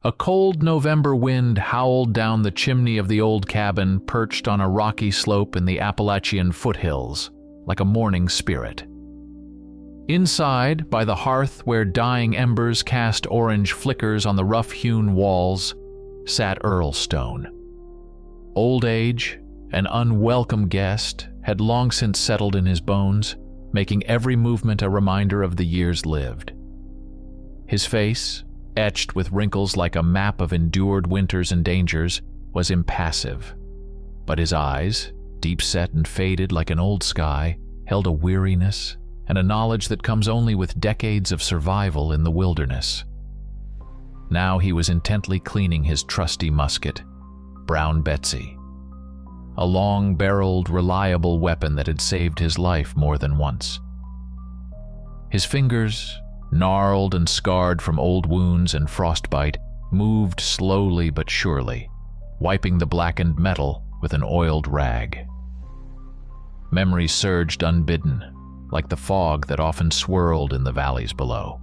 A cold November wind howled down the chimney of the old cabin perched on a rocky slope in the Appalachian foothills, like a mourning spirit. Inside, by the hearth where dying embers cast orange flickers on the rough-hewn walls, sat Earl Stone. Old age, an unwelcome guest, had long since settled in his bones, making every movement a reminder of the years lived. His face, etched with wrinkles like a map of endured winters and dangers, was impassive. But his eyes, deep-set and faded like an old sky, held a weariness and a knowledge that comes only with decades of survival in the wilderness. Now he was intently cleaning his trusty musket, Brown Betsy, a long-barreled, reliable weapon that had saved his life more than once. His fingers, gnarled and scarred from old wounds and frostbite, moved slowly but surely, wiping the blackened metal with an oiled rag. Memories surged unbidden, like the fog that often swirled in the valleys below.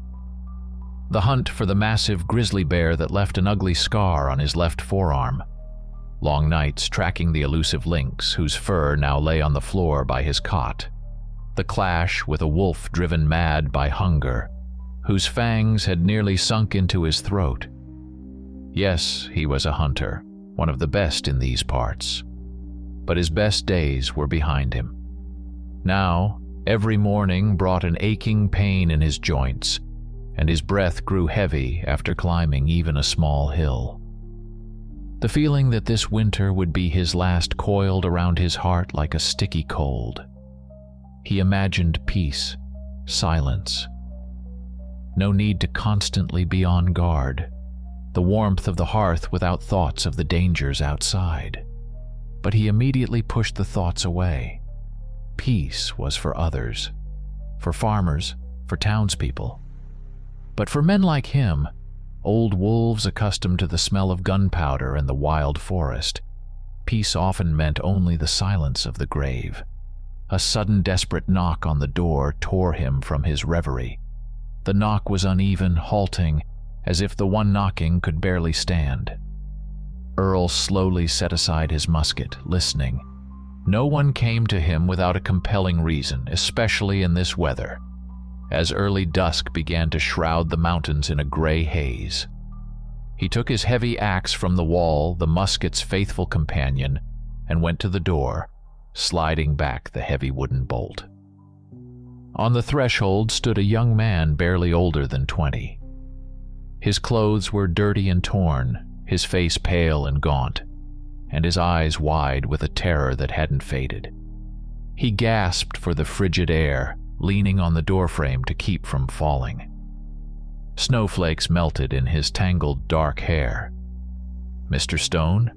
The hunt for the massive grizzly bear that left an ugly scar on his left forearm. Long nights tracking the elusive lynx whose fur now lay on the floor by his cot. The clash with a wolf driven mad by hunger, whose fangs had nearly sunk into his throat. Yes, he was a hunter, one of the best in these parts. But his best days were behind him. Now, every morning brought an aching pain in his joints, and his breath grew heavy after climbing even a small hill. The feeling that this winter would be his last coiled around his heart like a sticky cold. He imagined peace, silence. No need to constantly be on guard. The warmth of the hearth without thoughts of the dangers outside. But he immediately pushed the thoughts away. Peace was for others, for farmers, for townspeople. But for men like him, old wolves accustomed to the smell of gunpowder and the wild forest, peace often meant only the silence of the grave. A sudden desperate knock on the door tore him from his reverie. The knock was uneven, halting, as if the one knocking could barely stand. Earl slowly set aside his musket, listening. No one came to him without a compelling reason, especially in this weather, as early dusk began to shroud the mountains in a gray haze. He took his heavy axe from the wall, the musket's faithful companion, and went to the door, sliding back the heavy wooden bolt. On the threshold stood a young man barely older than 20. His clothes were dirty and torn, his face pale and gaunt, and his eyes wide with a terror that hadn't faded. He gasped for the frigid air, leaning on the doorframe to keep from falling. Snowflakes melted in his tangled dark hair. "Mr. Stone?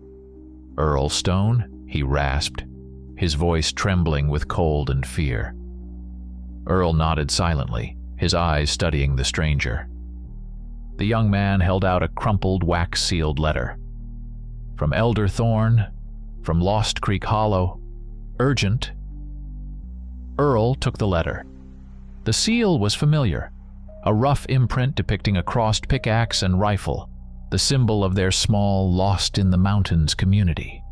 Earl Stone?" he rasped, his voice trembling with cold and fear. Earl nodded silently, his eyes studying the stranger. The young man held out a crumpled, wax-sealed letter. From Elder Thorne, from Lost Creek Hollow, urgent. Earl took the letter. The seal was familiar, a rough imprint depicting a crossed pickaxe and rifle, the symbol of their small, lost-in-the-mountains community.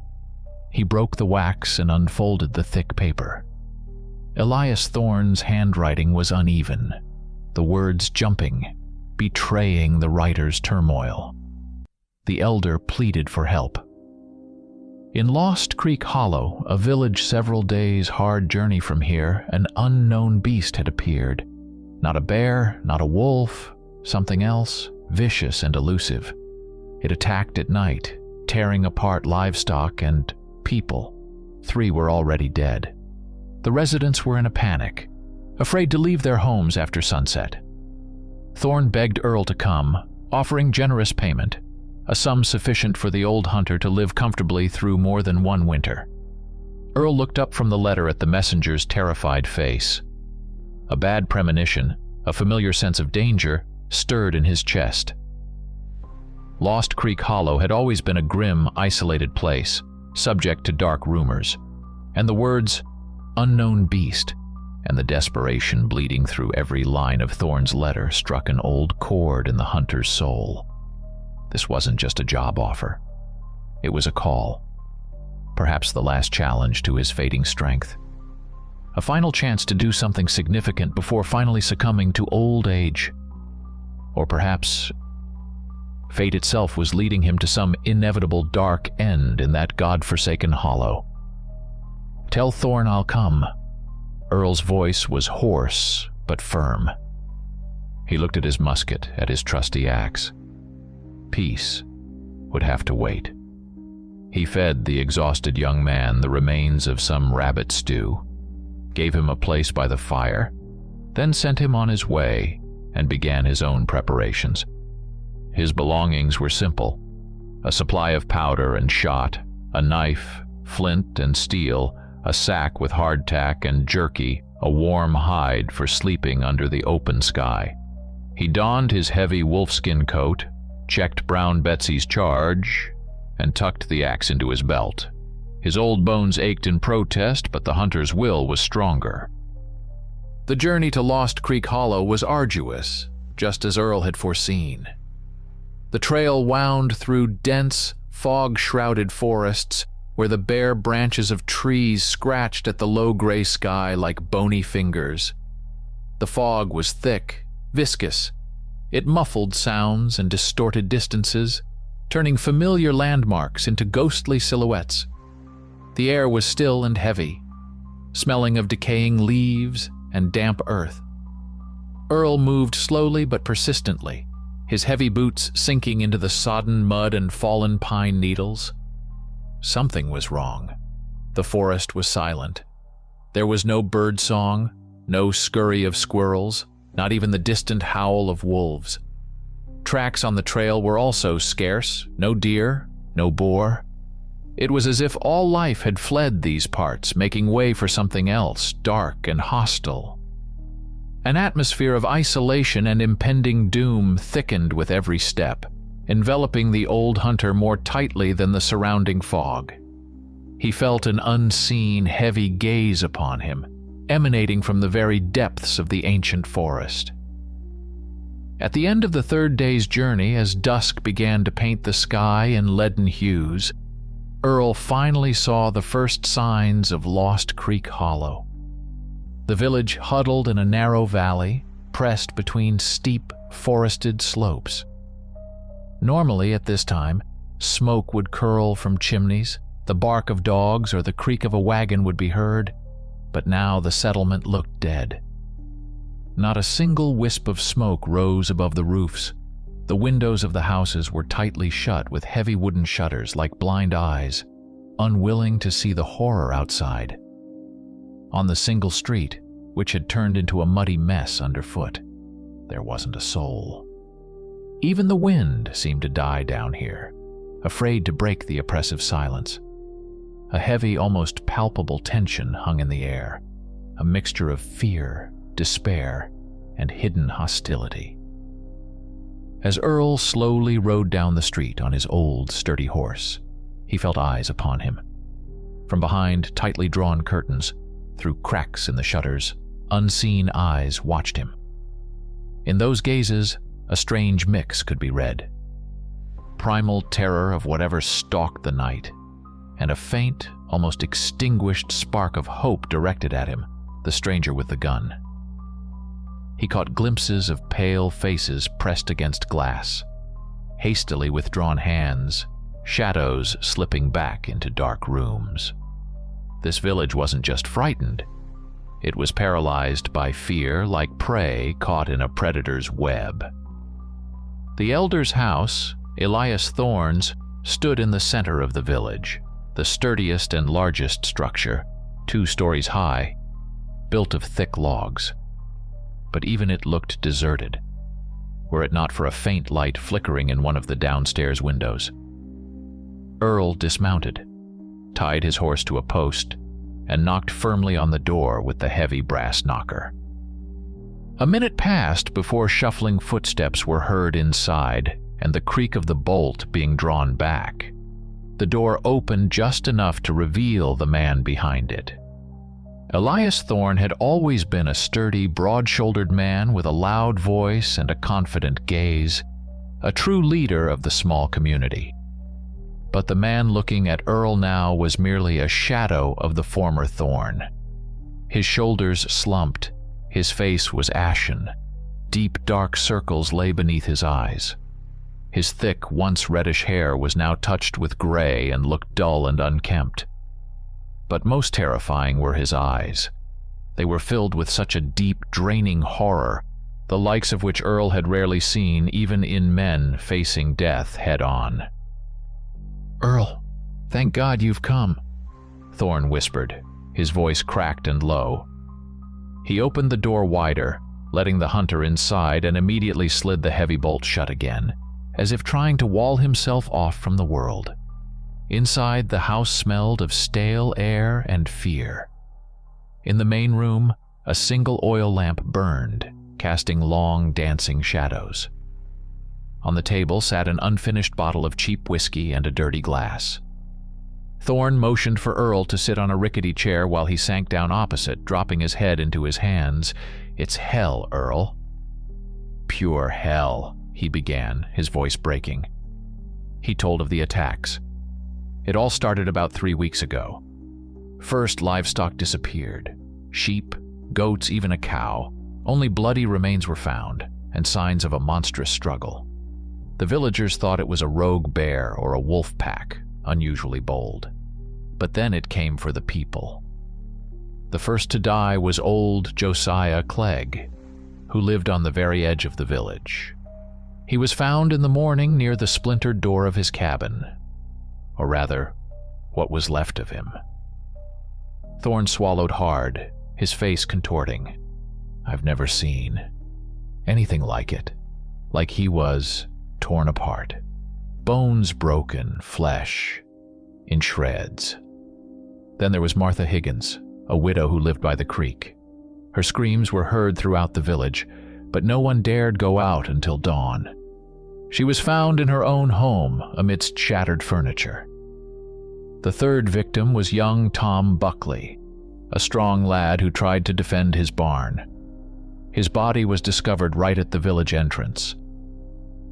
He broke the wax and unfolded the thick paper. Elias Thorne's handwriting was uneven, the words jumping, betraying the writer's turmoil. The elder pleaded for help. In Lost Creek Hollow, a village several days' hard journey from here, an unknown beast had appeared. Not a bear, not a wolf, something else, vicious and elusive. It attacked at night, tearing apart livestock and people. 3 were already dead. The residents were in a panic, afraid to leave their homes after sunset. Thorne begged Earl to come, offering generous payment, a sum sufficient for the old hunter to live comfortably through more than one winter. Earl looked up from the letter at the messenger's terrified face. A bad premonition, a familiar sense of danger, stirred in his chest. Lost Creek Hollow had always been a grim, isolated place, subject to dark rumors, and the words, "unknown beast," and the desperation bleeding through every line of Thorne's letter struck an old chord in the hunter's soul. This wasn't just a job offer. It was a call. Perhaps the last challenge to his fading strength. A final chance to do something significant before finally succumbing to old age. Or perhaps fate itself was leading him to some inevitable dark end in that God-forsaken hollow. "Tell Thorn I'll come." Earl's voice was hoarse but firm. He looked at his musket, at his trusty axe. Peace would have to wait. He fed the exhausted young man the remains of some rabbit stew, gave him a place by the fire, then sent him on his way and began his own preparations. His belongings were simple: a supply of powder and shot, a knife, flint and steel, a sack with hardtack and jerky, a warm hide for sleeping under the open sky. He donned his heavy wolfskin coat, checked Brown Betsy's charge, and tucked the axe into his belt. His old bones ached in protest, but the hunter's will was stronger. The journey to Lost Creek Hollow was arduous, just as Earl had foreseen. The trail wound through dense, fog-shrouded forests where the bare branches of trees scratched at the low gray sky like bony fingers. The fog was thick, viscous. It muffled sounds and distorted distances, turning familiar landmarks into ghostly silhouettes. The air was still and heavy, smelling of decaying leaves and damp earth. Earl moved slowly but persistently, his heavy boots sinking into the sodden mud and fallen pine needles. Something was wrong. The forest was silent. There was no bird song, no scurry of squirrels, not even the distant howl of wolves. Tracks on the trail were also scarce, no deer, no boar. It was as if all life had fled these parts, making way for something else, dark and hostile. An atmosphere of isolation and impending doom thickened with every step, enveloping the old hunter more tightly than the surrounding fog. He felt an unseen, heavy gaze upon him, emanating from the very depths of the ancient forest. At the end of the third day's journey, as dusk began to paint the sky in leaden hues, Earl finally saw the first signs of Lost Creek Hollow. The village huddled in a narrow valley, pressed between steep, forested slopes. Normally, at this time, smoke would curl from chimneys, the bark of dogs or the creak of a wagon would be heard, but now the settlement looked dead. Not a single wisp of smoke rose above the roofs. The windows of the houses were tightly shut with heavy wooden shutters like blind eyes, unwilling to see the horror outside. On the single street, which had turned into a muddy mess underfoot, there wasn't a soul. Even the wind seemed to die down here, afraid to break the oppressive silence. A heavy, almost palpable tension hung in the air, a mixture of fear, despair, and hidden hostility. As Earl slowly rode down the street on his old, sturdy horse, he felt eyes upon him. From behind tightly drawn curtains, through cracks in the shutters, unseen eyes watched him. In those gazes, a strange mix could be read. Primal terror of whatever stalked the night, and a faint, almost extinguished spark of hope directed at him, the stranger with the gun. He caught glimpses of pale faces pressed against glass, hastily withdrawn hands, shadows slipping back into dark rooms. This village wasn't just frightened. It was paralyzed by fear like prey caught in a predator's web. The elder's house, Elias Thorne's, stood in the center of the village, the sturdiest and largest structure, 2 stories high, built of thick logs. But even it looked deserted, were it not for a faint light flickering in one of the downstairs windows. Earl dismounted, tied his horse to a post, and knocked firmly on the door with the heavy brass knocker. A minute passed before shuffling footsteps were heard inside and the creak of the bolt being drawn back. The door opened just enough to reveal the man behind it. Elias Thorne had always been a sturdy, broad-shouldered man with a loud voice and a confident gaze, a true leader of the small community. But the man looking at Earl now was merely a shadow of the former Thorn. His shoulders slumped, his face was ashen. Deep, dark circles lay beneath his eyes. His thick, once reddish hair was now touched with gray and looked dull and unkempt. But most terrifying were his eyes. They were filled with such a deep, draining horror, the likes of which Earl had rarely seen, even in men facing death head-on. "Earl, thank God you've come," Thorn whispered, his voice cracked and low. He opened the door wider, letting the hunter inside, and immediately slid the heavy bolt shut again, as if trying to wall himself off from the world. Inside, the house smelled of stale air and fear. In the main room, a single oil lamp burned, casting long, dancing shadows. On the table sat an unfinished bottle of cheap whiskey and a dirty glass. Thorn motioned for Earl to sit on a rickety chair while he sank down opposite, dropping his head into his hands. "It's hell, Earl." "Pure hell," he began, his voice breaking. He told of the attacks. It all started about 3 weeks ago. First, livestock disappeared. Sheep, goats, even a cow. Only bloody remains were found, and signs of a monstrous struggle. The villagers thought it was a rogue bear or a wolf pack, unusually bold. But then it came for the people. The first to die was old Josiah Clegg, who lived on the very edge of the village. He was found in the morning near the splintered door of his cabin, or rather, what was left of him. Thorn swallowed hard, his face contorting. "I've never seen anything like it. Like he was torn apart. Bones broken, flesh in shreds." Then there was Martha Higgins, a widow who lived by the creek. Her screams were heard throughout the village, but no one dared go out until dawn. She was found in her own home amidst shattered furniture. The third victim was young Tom Buckley, a strong lad who tried to defend his barn. His body was discovered right at the village entrance.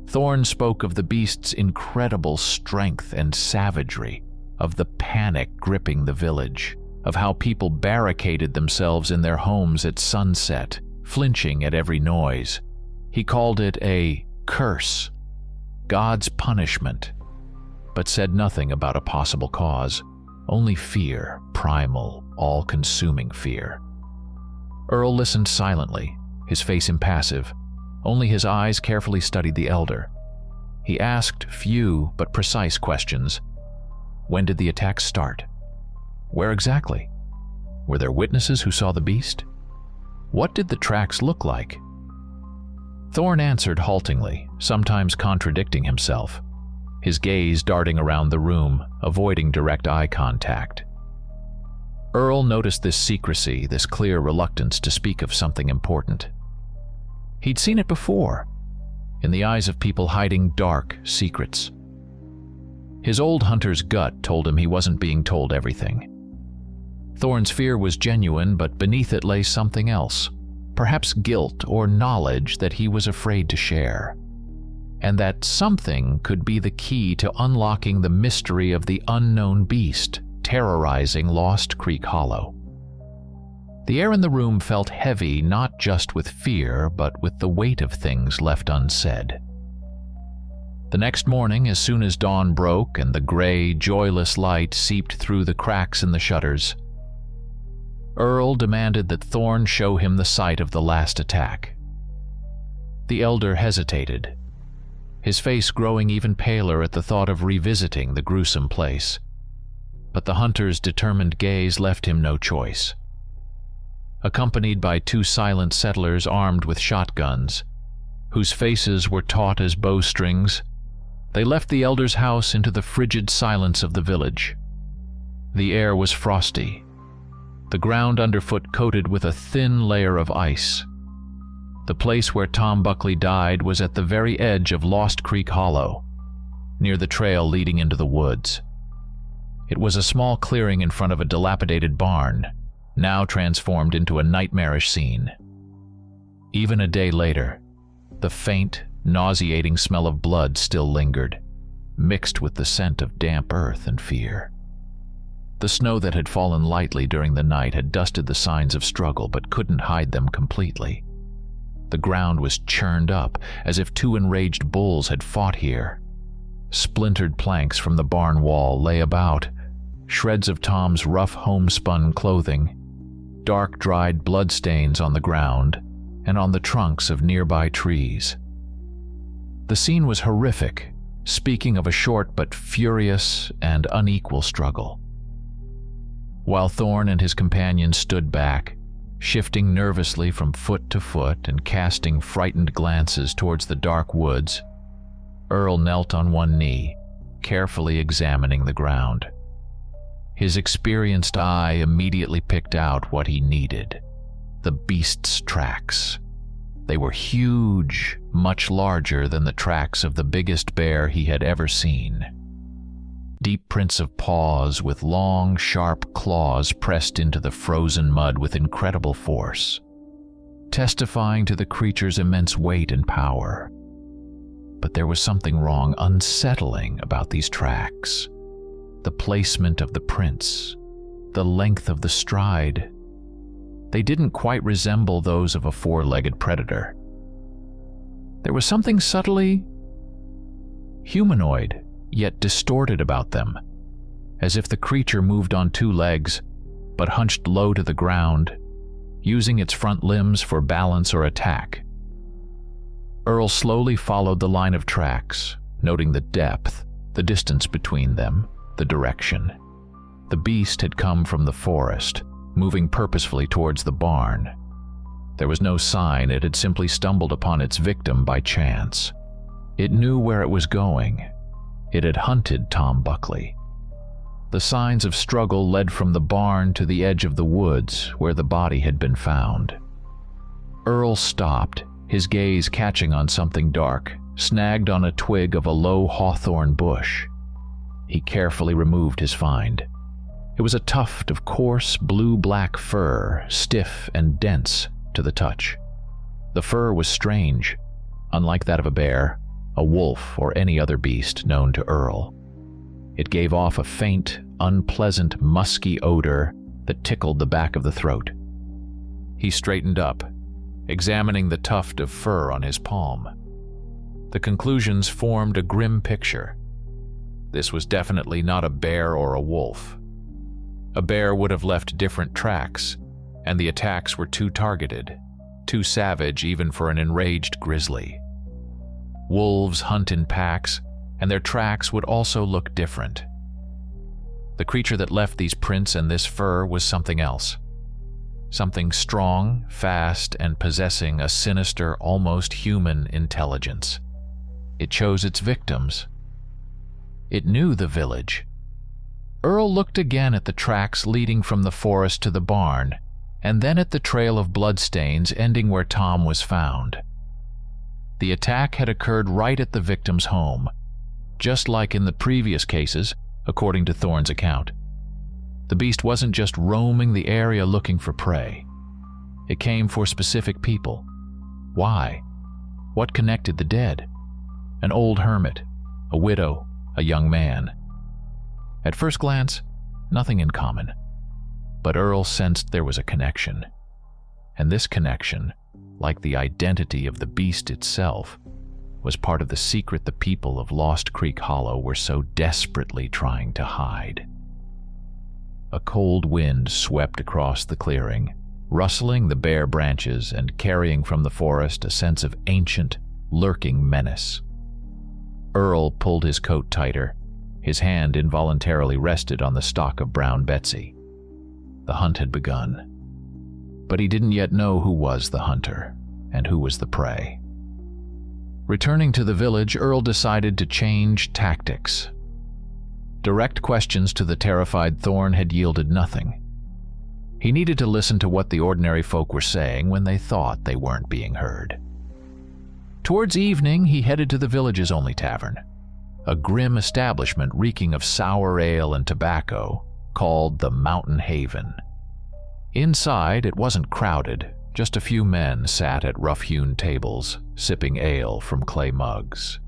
Thorn spoke of the beast's incredible strength and savagery, of the panic gripping the village, of how people barricaded themselves in their homes at sunset, flinching at every noise. He called it a curse, God's punishment, but said nothing about a possible cause, only fear, primal, all-consuming fear. Earl listened silently, his face impassive. Only his eyes carefully studied the elder. He asked few but precise questions. When did the attack start? Where exactly? Were there witnesses who saw the beast? What did the tracks look like? Thorn answered haltingly, sometimes contradicting himself, his gaze darting around the room, avoiding direct eye contact. Earl noticed this secrecy, this clear reluctance to speak of something important. He'd seen it before, in the eyes of people hiding dark secrets. His old hunter's gut told him he wasn't being told everything. Thorn's fear was genuine, but beneath it lay something else, perhaps guilt or knowledge that he was afraid to share. And that something could be the key to unlocking the mystery of the unknown beast terrorizing Lost Creek Hollow. The air in the room felt heavy, not just with fear, but with the weight of things left unsaid. The next morning, as soon as dawn broke and the gray, joyless light seeped through the cracks in the shutters, Earl demanded that Thorn show him the site of the last attack. The elder hesitated, his face growing even paler at the thought of revisiting the gruesome place. But the hunter's determined gaze left him no choice. Accompanied by 2 silent settlers armed with shotguns, whose faces were taut as bowstrings, they left the elder's house into the frigid silence of the village. The air was frosty, the ground underfoot coated with a thin layer of ice. The place where Tom Buckley died was at the very edge of Lost Creek Hollow, near the trail leading into the woods. It was a small clearing in front of a dilapidated barn, now transformed into a nightmarish scene. Even a day later, the faint, nauseating smell of blood still lingered, mixed with the scent of damp earth and fear. The snow that had fallen lightly during the night had dusted the signs of struggle but couldn't hide them completely. The ground was churned up, as if two enraged bulls had fought here. Splintered planks from the barn wall lay about, shreds of Tom's rough homespun clothing, dark dried bloodstains on the ground and on the trunks of nearby trees. The scene was horrific, speaking of a short but furious and unequal struggle. While Thorn and his companions stood back, shifting nervously from foot to foot and casting frightened glances towards the dark woods, Earl knelt on one knee, carefully examining the ground. His experienced eye immediately picked out what he needed: the beast's tracks. They were huge, much larger than the tracks of the biggest bear he had ever seen. Deep prints of paws with long, sharp claws pressed into the frozen mud with incredible force, testifying to the creature's immense weight and power. But there was something wrong, unsettling about these tracks. The placement of the prints, the length of the stride. They didn't quite resemble those of a four-legged predator. There was something subtly humanoid, yet distorted about them, as if the creature moved on two legs, but hunched low to the ground, using its front limbs for balance or attack. Earl slowly followed the line of tracks, noting the depth, the distance between them, the direction. The beast had come from the forest, moving purposefully towards the barn. There was no sign it had simply stumbled upon its victim by chance. It knew where it was going. It had hunted Tom Buckley. The signs of struggle led from the barn to the edge of the woods where the body had been found. Earl stopped, his gaze catching on something dark, snagged on a twig of a low hawthorn bush. He carefully removed his find. It was a tuft of coarse blue-black fur, stiff and dense to the touch. The fur was strange, unlike that of a bear, a wolf, or any other beast known to Earl. It gave off a faint, unpleasant, musky odor that tickled the back of the throat. He straightened up, examining the tuft of fur on his palm. The conclusions formed a grim picture. This was definitely not a bear or a wolf. A bear would have left different tracks, and the attacks were too targeted, too savage even for an enraged grizzly. Wolves hunt in packs, and their tracks would also look different. The creature that left these prints and this fur was something else. Something strong, fast, and possessing a sinister, almost human intelligence. It chose its victims. It knew the village. Earl looked again at the tracks leading from the forest to the barn, and then at the trail of bloodstains ending where Tom was found. The attack had occurred right at the victim's home, just like in the previous cases, according to Thorne's account. The beast wasn't just roaming the area looking for prey. It came for specific people. Why? What connected the dead? An old hermit, a widow, a young man. At first glance, nothing in common. But Earl sensed there was a connection. And this connection, like the identity of the beast itself, was part of the secret the people of Lost Creek Hollow were so desperately trying to hide. A cold wind swept across the clearing, rustling the bare branches and carrying from the forest a sense of ancient, lurking menace. Earl pulled his coat tighter. His hand involuntarily rested on the stock of Brown Betsy. The hunt had begun. But he didn't yet know who was the hunter and who was the prey. Returning to the village, Earl decided to change tactics. Direct questions to the terrified Thorne had yielded nothing. He needed to listen to what the ordinary folk were saying when they thought they weren't being heard. Towards evening, he headed to the village's only tavern, a grim establishment reeking of sour ale and tobacco called the Mountain Haven. Inside, it wasn't crowded, Just a few men sat at rough-hewn tables, sipping ale from clay mugs.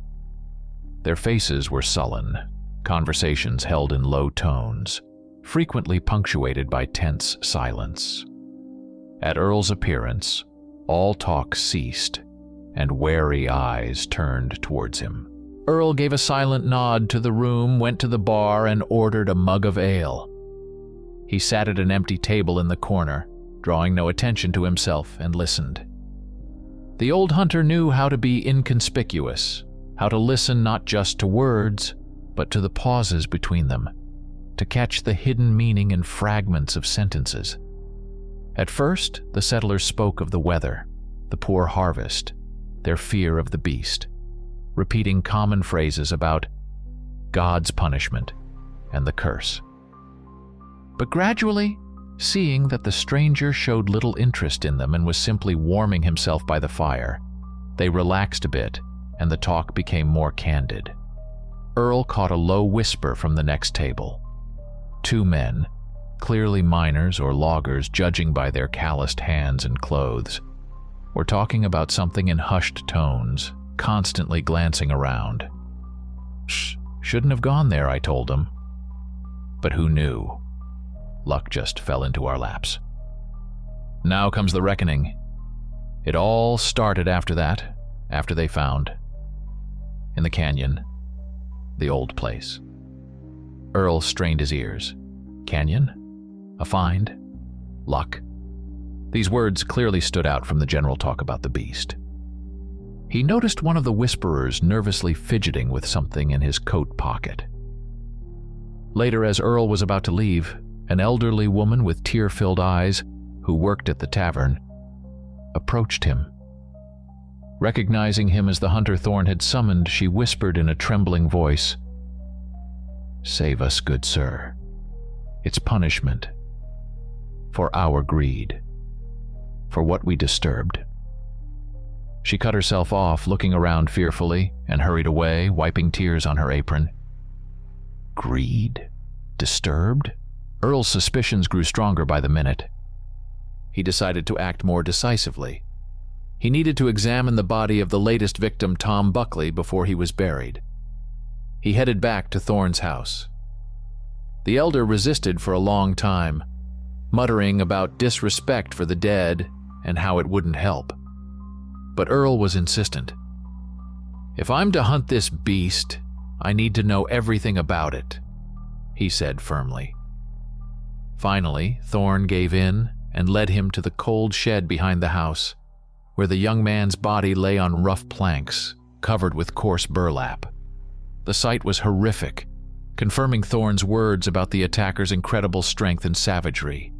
Their faces were sullen, conversations held in low tones, frequently punctuated by tense silence. At Earl's appearance, all talk ceased, and wary eyes turned towards him. Earl gave a silent nod to the room, went to the bar, and ordered a mug of ale. He sat at an empty table in the corner, drawing no attention to himself, and listened. The old hunter knew how to be inconspicuous, how to listen not just to words, but to the pauses between them, to catch the hidden meaning in fragments of sentences. At first, the settlers spoke of the weather, the poor harvest, their fear of the beast, repeating common phrases about God's punishment and the curse. But gradually, seeing that the stranger showed little interest in them and was simply warming himself by the fire, they relaxed a bit and the talk became more candid. Earl caught a low whisper from the next table. Two men, clearly miners or loggers judging by their calloused hands and clothes, were talking about something in hushed tones, constantly glancing around. Shouldn't have gone there, I told him. But who knew? Luck just fell into our laps. Now comes the reckoning. It all started after that, after they found, in the canyon, the old place. Earl strained his ears. Canyon? A find? Luck? These words clearly stood out from the general talk about the beast. He noticed one of the whisperers nervously fidgeting with something in his coat pocket. Later, as Earl was about to leave, an elderly woman with tear-filled eyes, who worked at the tavern, approached him. Recognizing him as the hunter Thorn had summoned, she whispered in a trembling voice, "Save us, good sir. It's punishment. For our greed. For what we disturbed." She cut herself off, looking around fearfully, and hurried away, wiping tears on her apron. Greed? Disturbed? Earl's suspicions grew stronger by the minute. He decided to act more decisively. He needed to examine the body of the latest victim, Tom Buckley, before he was buried. He headed back to Thorne's house. The elder resisted for a long time, muttering about disrespect for the dead and how it wouldn't help. But Earl was insistent. "If I'm to hunt this beast, I need to know everything about it," he said firmly. Finally, Thorne gave in and led him to the cold shed behind the house, where the young man's body lay on rough planks, covered with coarse burlap. The sight was horrific, confirming Thorne's words about the attacker's incredible strength and savagery.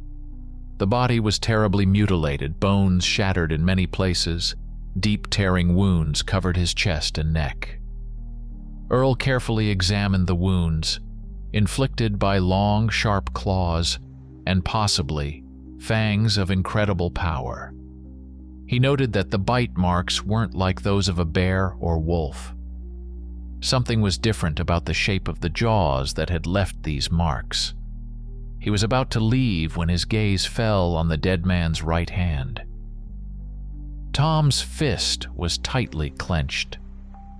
The body was terribly mutilated, bones shattered in many places, deep tearing wounds covered his chest and neck. Earl carefully examined the wounds, inflicted by long, sharp claws, and possibly fangs of incredible power. He noted that the bite marks weren't like those of a bear or wolf. Something was different about the shape of the jaws that had left these marks. He was about to leave when his gaze fell on the dead man's right hand. Tom's fist was tightly clenched,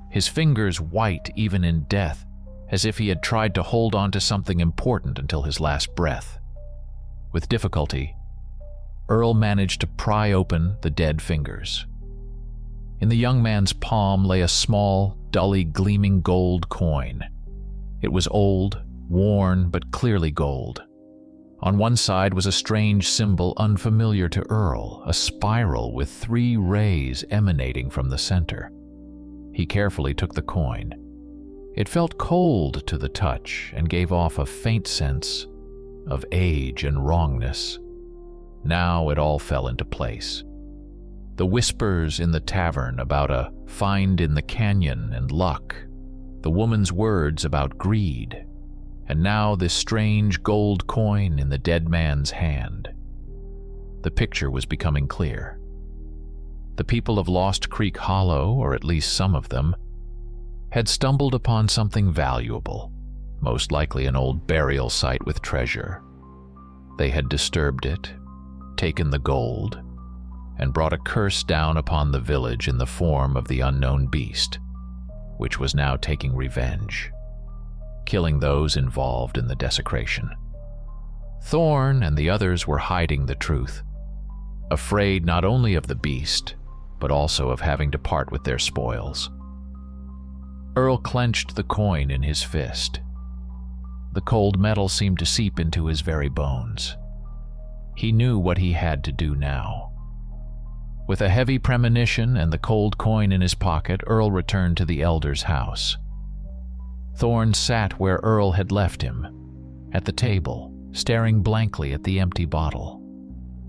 his fingers white even in death, as if he had tried to hold on to something important until his last breath. With difficulty, Earl managed to pry open the dead fingers. In the young man's palm lay a small, dully gleaming gold coin. It was old, worn, but clearly gold. On one side was a strange symbol unfamiliar to Earl, a spiral with 3 rays emanating from the center. He carefully took the coin. It felt cold to the touch and gave off a faint sense of age and wrongness. Now it all fell into place. The whispers in the tavern about a find in the canyon and luck, the woman's words about greed, and now this strange gold coin in the dead man's hand. The picture was becoming clear. The people of Lost Creek Hollow, or at least some of them, had stumbled upon something valuable, most likely an old burial site with treasure. They had disturbed it, taken the gold, and brought a curse down upon the village in the form of the unknown beast, which was now taking revenge, killing those involved in the desecration. Thorn and the others were hiding the truth, afraid not only of the beast, but also of having to part with their spoils. Earl clenched the coin in his fist. The cold metal seemed to seep into his very bones. He knew what he had to do now. With a heavy premonition and the cold coin in his pocket, Earl returned to the elder's house. Thorn sat where Earl had left him, at the table, staring blankly at the empty bottle.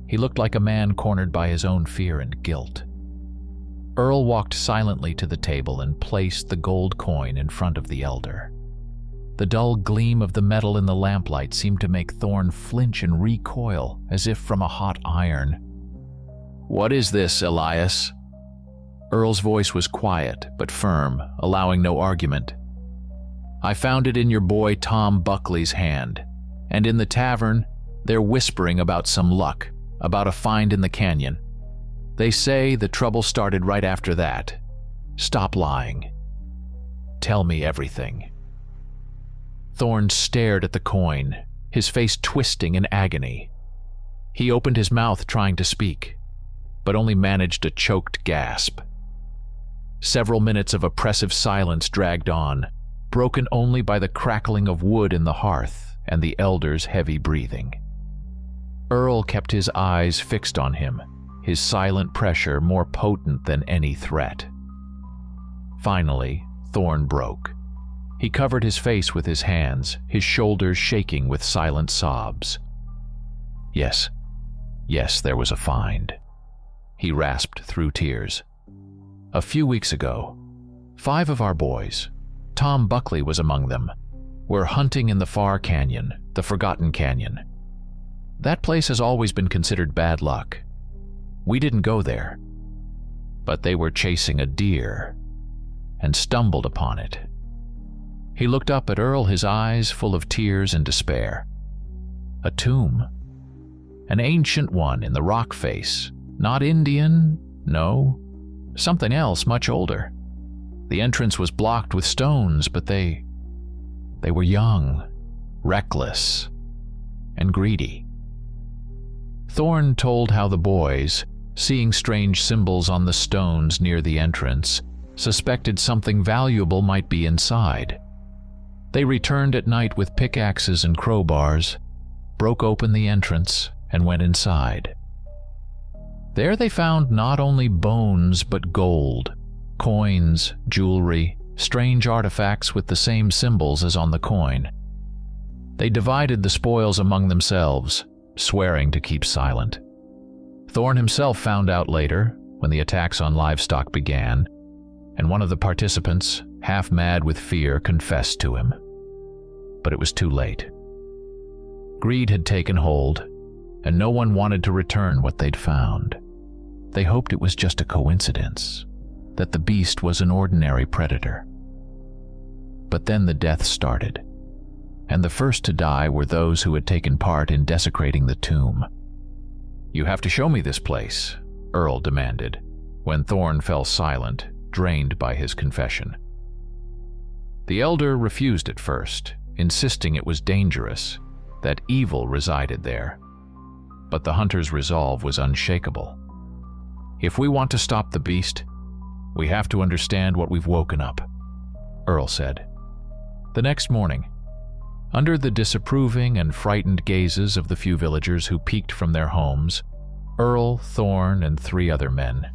He looked like a man cornered by his own fear and guilt. Earl walked silently to the table and placed the gold coin in front of the elder. The dull gleam of the metal in the lamplight seemed to make Thorn flinch and recoil as if from a hot iron. "What is this, Elias?" Earl's voice was quiet but firm, allowing no argument. "I found it in your boy Tom Buckley's hand, and in the tavern they're whispering about some luck, about a find in the canyon. They say the trouble started right after that. Stop lying. Tell me everything." Thorn stared at the coin, his face twisting in agony. He opened his mouth trying to speak, but only managed a choked gasp. Several minutes of oppressive silence dragged on, broken only by the crackling of wood in the hearth and the elder's heavy breathing. Earl kept his eyes fixed on him, his silent pressure more potent than any threat. Finally, Thorn broke. He covered his face with his hands, his shoulders shaking with silent sobs. Yes, there was a find," he rasped through tears. "A few weeks ago, 5 of our boys, Tom Buckley was among them, were hunting in the far canyon, the Forgotten Canyon. That place has always been considered bad luck. We didn't go there, but they were chasing a deer and stumbled upon it." He looked up at Earl, his eyes full of tears and despair. "A tomb. An ancient one in the rock face. Not Indian, no. Something else much older. The entrance was blocked with stones, but they were young, reckless, and greedy." Thorn told how the boys, seeing strange symbols on the stones near the entrance, suspected something valuable might be inside. They returned at night with pickaxes and crowbars, broke open the entrance, and went inside. There they found not only bones but gold, coins, jewelry, strange artifacts with the same symbols as on the coin. They divided the spoils among themselves, swearing to keep silent. Thorn himself found out later, when the attacks on livestock began, and one of the participants, half mad with fear, confessed to him. But it was too late. Greed had taken hold, and no one wanted to return what they'd found. They hoped it was just a coincidence, that the beast was an ordinary predator. But then the death started, and the first to die were those who had taken part in desecrating the tomb. "You have to show me this place," Earl demanded, when Thorn fell silent, drained by his confession. The elder refused at first, insisting it was dangerous, that evil resided there. But the hunter's resolve was unshakable. "If we want to stop the beast, we have to understand what we've woken up," Earl said. The next morning, under the disapproving and frightened gazes of the few villagers who peeked from their homes, Earl, Thorn, and 3 other men,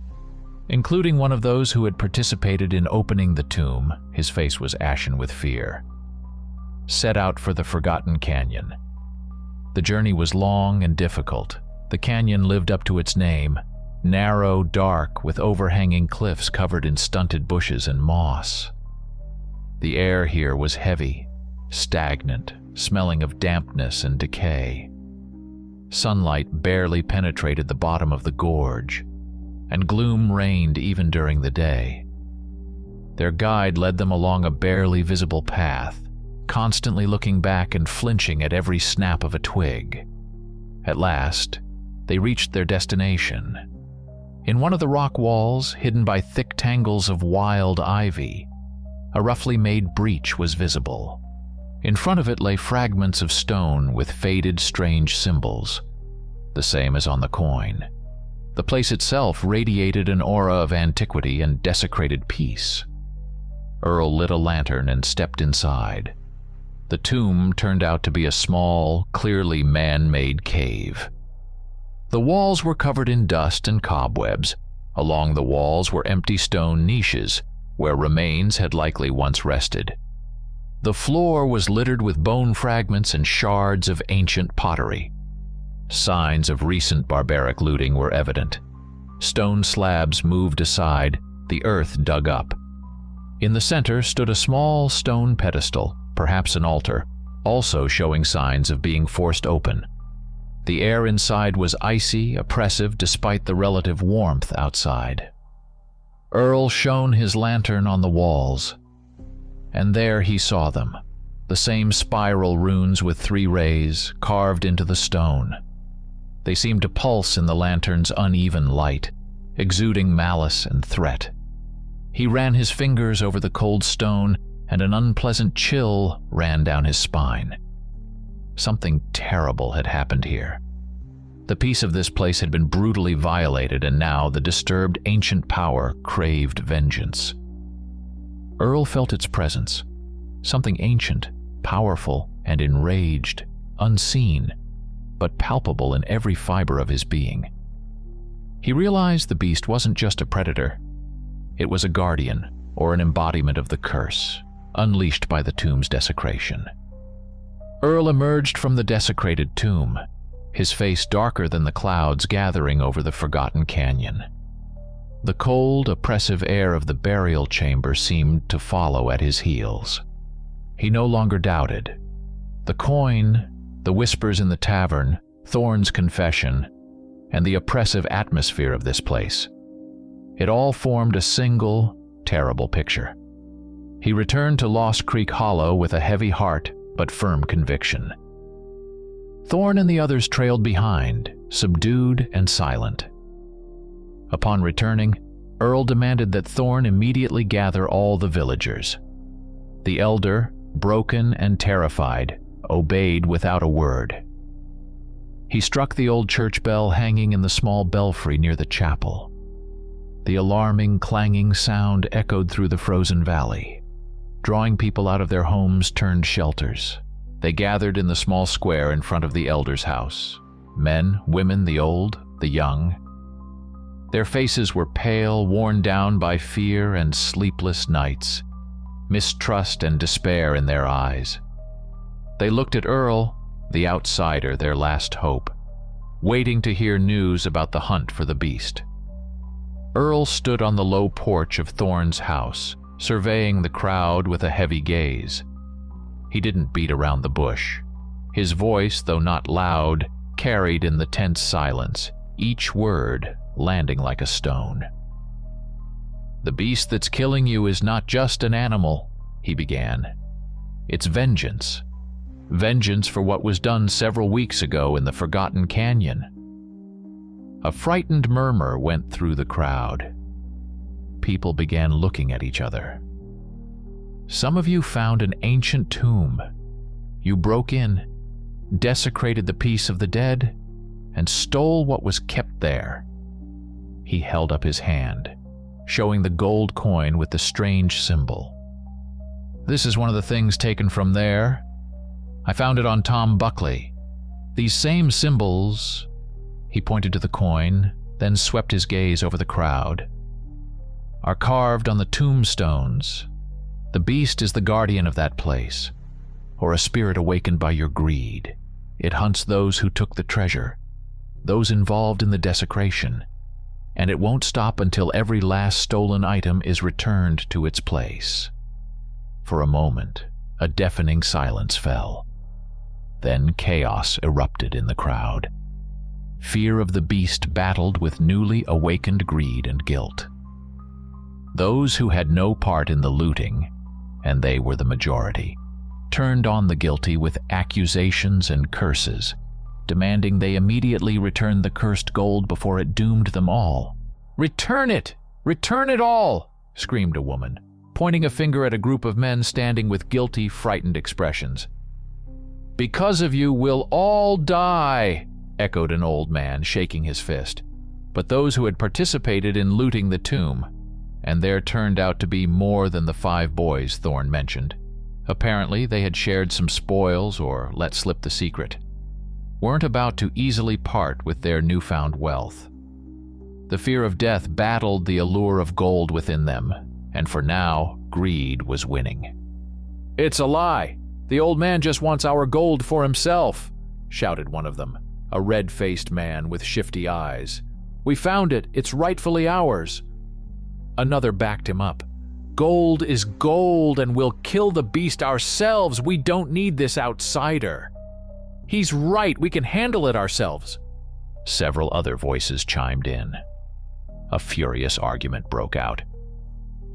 including one of those who had participated in opening the tomb, his face was ashen with fear, set out for the Forgotten Canyon. The journey was long and difficult. The canyon lived up to its name, narrow, dark, with overhanging cliffs covered in stunted bushes and moss. The air here was heavy, stagnant, smelling of dampness and decay. Sunlight barely penetrated the bottom of the gorge, and gloom reigned even during the day. Their guide led them along a barely visible path, constantly looking back and flinching at every snap of a twig. At last, they reached their destination, In one of the rock walls, hidden by thick tangles of wild ivy, a roughly made breach was visible. In front of it lay fragments of stone with faded, strange symbols, the same as on the coin. The place itself radiated an aura of antiquity and desecrated peace. Earl lit a lantern and stepped inside. The tomb turned out to be a small, clearly man-made cave. The walls were covered in dust and cobwebs. Along the walls were empty stone niches, where remains had likely once rested. The floor was littered with bone fragments and shards of ancient pottery. Signs of recent barbaric looting were evident. Stone slabs moved aside, the earth dug up. In the center stood a small stone pedestal, perhaps an altar, also showing signs of being forced open. The air inside was icy, oppressive, despite the relative warmth outside. Earl shone his lantern on the walls, and there he saw them, the same spiral runes with 3 rays carved into the stone. They seemed to pulse in the lantern's uneven light, exuding malice and threat. He ran his fingers over the cold stone, and an unpleasant chill ran down his spine. Something terrible had happened here. The peace of this place had been brutally violated, and now the disturbed ancient power craved vengeance. Earl felt its presence, something ancient, powerful, and enraged, unseen, but palpable in every fiber of his being. He realized the beast wasn't just a predator. It was a guardian, or an embodiment of the curse, unleashed by the tomb's desecration. Earl emerged from the desecrated tomb, his face darker than the clouds gathering over the forgotten canyon. The cold, oppressive air of the burial chamber seemed to follow at his heels. He no longer doubted. The coin, the whispers in the tavern, Thorn's confession, and the oppressive atmosphere of this place. It all formed a single, terrible picture. He returned to Lost Creek Hollow with a heavy heart but firm conviction. Thorn and the others trailed behind, subdued and silent. Upon returning, Earl demanded that Thorn immediately gather all the villagers. The elder, broken and terrified, obeyed without a word. He struck the old church bell hanging in the small belfry near the chapel. The alarming, clanging sound echoed through the frozen valley. Drawing people out of their homes turned shelters. They gathered in the small square in front of the elder's house. Men, women, the old, the young. Their faces were pale, worn down by fear and sleepless nights, mistrust and despair in their eyes. They looked at Earl, the outsider, their last hope, waiting to hear news about the hunt for the beast. Earl stood on the low porch of Thorn's house, surveying the crowd with a heavy gaze. He didn't beat around the bush. His voice, though not loud, carried in the tense silence, each word landing like a stone. "The beast that's killing you is not just an animal," he began. "It's vengeance. Vengeance for what was done several weeks ago in the Forgotten Canyon." A frightened murmur went through the crowd. People began looking at each other. "Some of you found an ancient tomb. You broke in, desecrated the peace of the dead, and stole what was kept there." He held up his hand, showing the gold coin with the strange symbol. "This is one of the things taken from there. I found it on Tom Buckley. These same symbols," he pointed to the coin, then swept his gaze over the crowd, "are carved on the tombstones. The beast is the guardian of that place, or a spirit awakened by your greed. It hunts those who took the treasure, those involved in the desecration, and it won't stop until every last stolen item is returned to its place." For a moment, a deafening silence fell. Then chaos erupted in the crowd. Fear of the beast battled with newly awakened greed and guilt. Those who had no part in the looting, and they were the majority, turned on the guilty with accusations and curses, demanding they immediately return the cursed gold before it doomed them all. "Return it! Return it all!" screamed a woman, pointing a finger at a group of men standing with guilty, frightened expressions. "Because of you, we'll all die," echoed an old man, shaking his fist. But those who had participated in looting the tomb, and there turned out to be more than the 5 boys Thorne mentioned. Apparently, they had shared some spoils or let slip the secret, weren't about to easily part with their newfound wealth. The fear of death battled the allure of gold within them, and for now, greed was winning. "It's a lie! The old man just wants our gold for himself," shouted one of them, a red-faced man with shifty eyes. "We found it! It's rightfully ours!" Another backed him up. "Gold is gold, and we'll kill the beast ourselves. We don't need this outsider." "He's right, we can handle it ourselves." Several other voices chimed in. A furious argument broke out.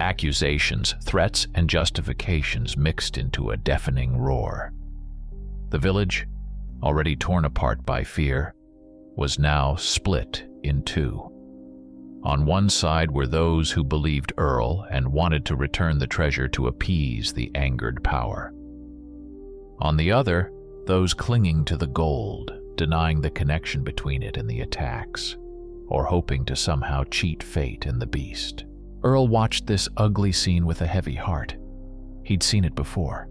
Accusations, threats, and justifications mixed into a deafening roar. The village, already torn apart by fear, was now split in 2. On one side were those who believed Earl and wanted to return the treasure to appease the angered power. On the other, those clinging to the gold, denying the connection between it and the attacks, or hoping to somehow cheat fate and the beast. Earl watched this ugly scene with a heavy heart. He'd seen it before.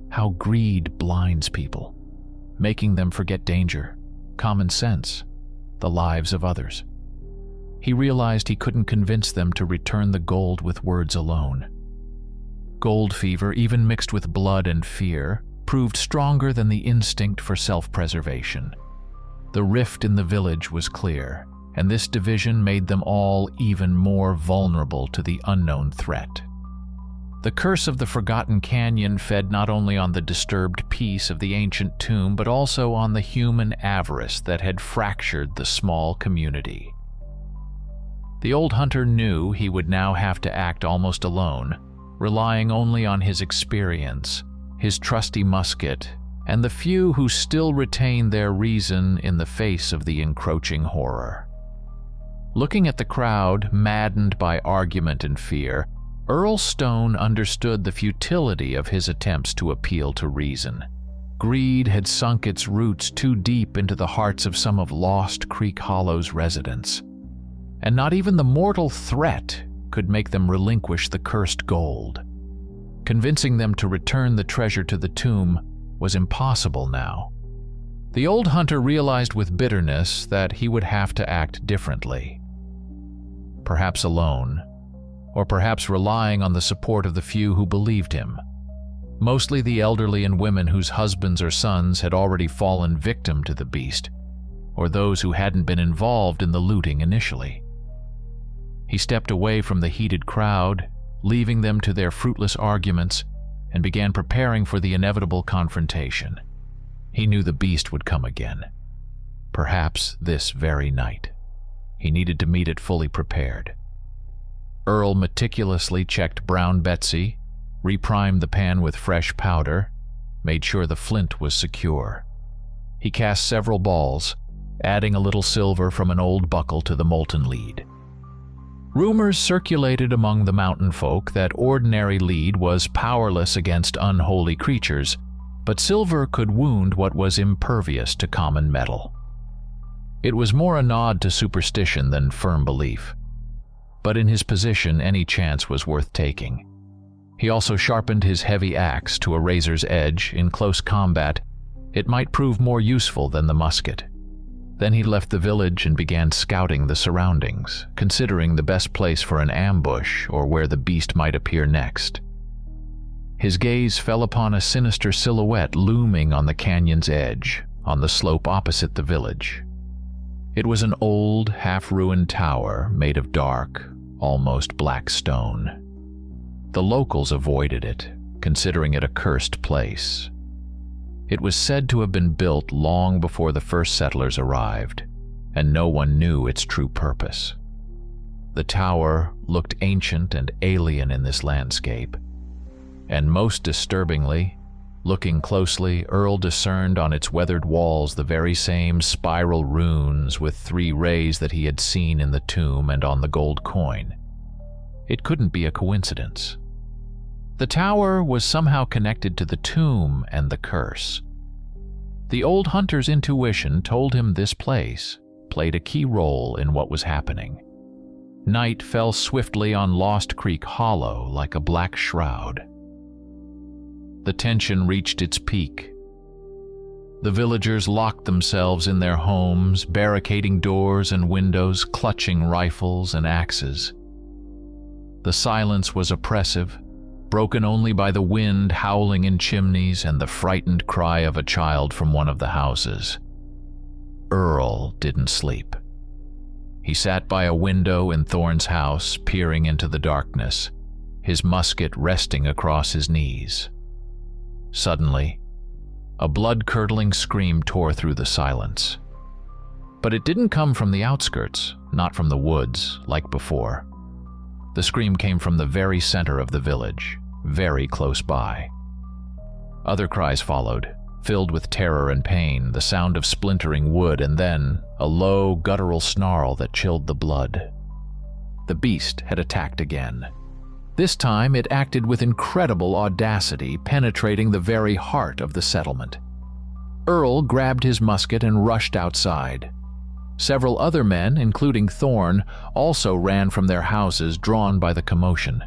How greed blinds people, making them forget danger, common sense, the lives of others. He realized he couldn't convince them to return the gold with words alone. Gold fever, even mixed with blood and fear, proved stronger than the instinct for self-preservation. The rift in the village was clear, and this division made them all even more vulnerable to the unknown threat. The curse of the Forgotten Canyon fed not only on the disturbed peace of the ancient tomb, but also on the human avarice that had fractured the small community. The old hunter knew he would now have to act almost alone, relying only on his experience, his trusty musket, and the few who still retained their reason in the face of the encroaching horror. Looking at the crowd, maddened by argument and fear, Earl Stone understood the futility of his attempts to appeal to reason. Greed had sunk its roots too deep into the hearts of some of Lost Creek Hollow's residents, and not even the mortal threat could make them relinquish the cursed gold. Convincing them to return the treasure to the tomb was impossible now. The old hunter realized with bitterness that he would have to act differently. Perhaps alone, or perhaps relying on the support of the few who believed him. Mostly the elderly and women whose husbands or sons had already fallen victim to the beast, or those who hadn't been involved in the looting initially. He stepped away from the heated crowd, leaving them to their fruitless arguments, and began preparing for the inevitable confrontation. He knew the beast would come again, perhaps this very night. He needed to meet it fully prepared. Earl meticulously checked Brown Betsy, reprimed the pan with fresh powder, made sure the flint was secure. He cast several balls, adding a little silver from an old buckle to the molten lead. Rumors circulated among the mountain folk that ordinary lead was powerless against unholy creatures, but silver could wound what was impervious to common metal. It was more a nod to superstition than firm belief, but in his position any chance was worth taking. He also sharpened his heavy axe to a razor's edge. In close combat, it might prove more useful than the musket. Then he left the village and began scouting the surroundings, considering the best place for an ambush or where the beast might appear next. His gaze fell upon a sinister silhouette looming on the canyon's edge, on the slope opposite the village. It was an old, half-ruined tower made of dark, almost black stone. The locals avoided it, considering it a cursed place. It was said to have been built long before the first settlers arrived, and no one knew its true purpose. The tower looked ancient and alien in this landscape, and most disturbingly, Looking closely, Earl discerned on its weathered walls the very same spiral runes with 3 rays that he had seen in the tomb and on the gold coin. It couldn't be a coincidence. The tower was somehow connected to the tomb and the curse. The old hunter's intuition told him this place played a key role in what was happening. Night fell swiftly on Lost Creek Hollow like a black shroud. The tension reached its peak. The villagers locked themselves in their homes, barricading doors and windows, clutching rifles and axes. The silence was oppressive, broken only by the wind howling in chimneys and the frightened cry of a child from one of the houses. Earl didn't sleep. He sat by a window in Thorn's house, peering into the darkness, his musket resting across his knees. Suddenly, a blood-curdling scream tore through the silence. But it didn't come from the outskirts, not from the woods, like before. The scream came from the very center of the village, very close by. Other cries followed, filled with terror and pain, the sound of splintering wood, and then a low, guttural snarl that chilled the blood. The beast had attacked again. This time it acted with incredible audacity, penetrating the very heart of the settlement. Earl grabbed his musket and rushed outside. Several other men, including Thorn, also ran from their houses, drawn by the commotion.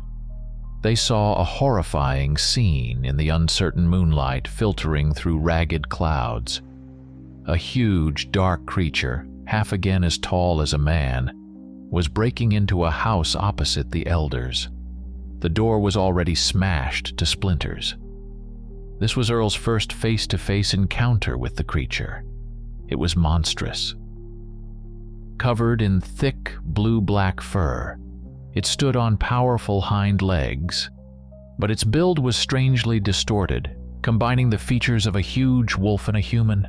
They saw a horrifying scene in the uncertain moonlight filtering through ragged clouds. A huge, dark creature, half again as tall as a man, was breaking into a house opposite the elders. The door was already smashed to splinters. This was Earl's first face-to-face encounter with the creature. It was monstrous. Covered in thick, blue-black fur, it stood on powerful hind legs, but its build was strangely distorted, combining the features of a huge wolf and a human.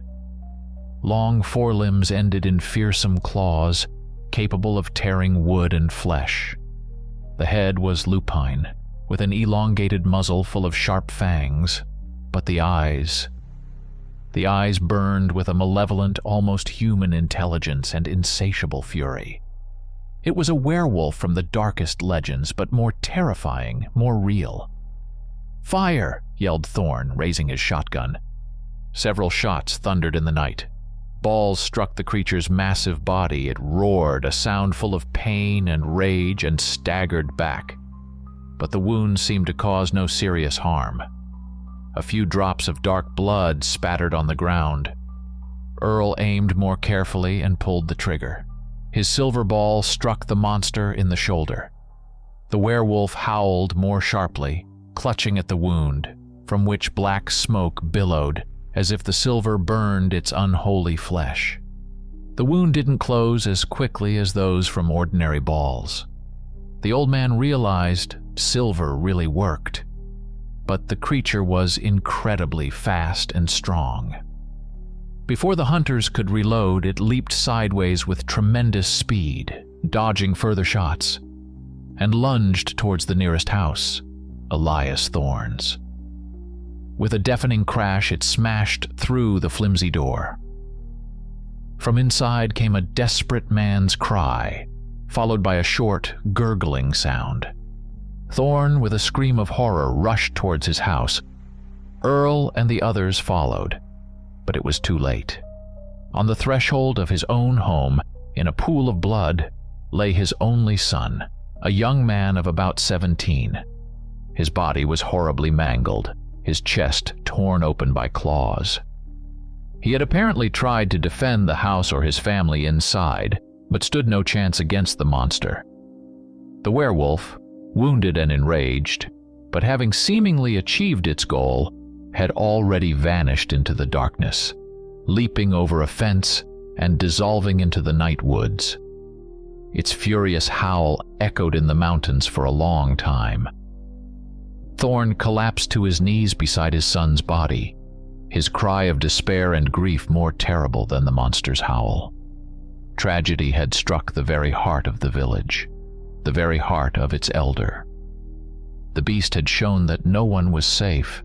Long forelimbs ended in fearsome claws, capable of tearing wood and flesh. The head was lupine, with an elongated muzzle full of sharp fangs, but the eyes burned with a malevolent, almost human intelligence and insatiable fury. It was a werewolf from the darkest legends, but more terrifying, more real. "Fire!" yelled Thorn, raising his shotgun. Several shots thundered in the night. Balls struck the creature's massive body. It roared, a sound full of pain and rage, and staggered back. But the wounds seemed to cause no serious harm. A few drops of dark blood spattered on the ground. Earl aimed more carefully and pulled the trigger. His silver ball struck the monster in the shoulder. The werewolf howled more sharply, clutching at the wound, from which black smoke billowed, as if the silver burned its unholy flesh. The wound didn't close as quickly as those from ordinary balls. The old man realized silver really worked, but the creature was incredibly fast and strong. Before the hunters could reload, it leaped sideways with tremendous speed, dodging further shots, and lunged towards the nearest house, Elias Thorne's. With a deafening crash, it smashed through the flimsy door. From inside came a desperate man's cry, followed by a short, gurgling sound. Thorn, with a scream of horror, rushed towards his house. Earl and the others followed, but it was too late. On the threshold of his own home, in a pool of blood, lay his only son, a young man of about 17. His body was horribly mangled, his chest torn open by claws. He had apparently tried to defend the house or his family inside, but stood no chance against the monster. The werewolf, wounded and enraged, but having seemingly achieved its goal, had already vanished into the darkness, leaping over a fence and dissolving into the night woods. Its furious howl echoed in the mountains for a long time. Thorn collapsed to his knees beside his son's body, his cry of despair and grief more terrible than the monster's howl. Tragedy had struck the very heart of the village, the very heart of its elder. The beast had shown that no one was safe,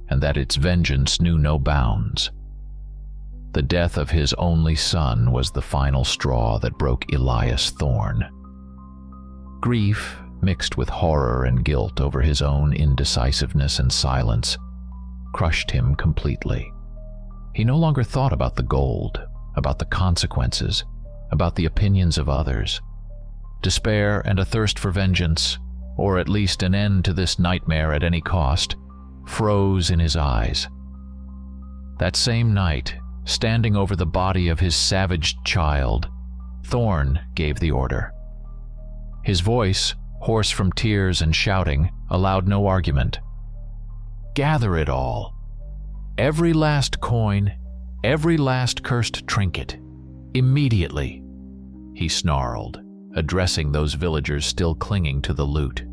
and that its vengeance knew no bounds. The death of his only son was the final straw that broke Elias Thorne. Grief, mixed with horror and guilt over his own indecisiveness and silence, crushed him completely. He no longer thought about the gold, about the consequences, about the opinions of others. Despair and a thirst for vengeance, or at least an end to this nightmare at any cost, froze in his eyes. That same night, standing over the body of his savaged child, Thorne gave the order. His voice, hoarse from tears and shouting, allowed no argument. "Gather it all. Every last coin, every last cursed trinket. Immediately," he snarled, addressing those villagers still clinging to the loot.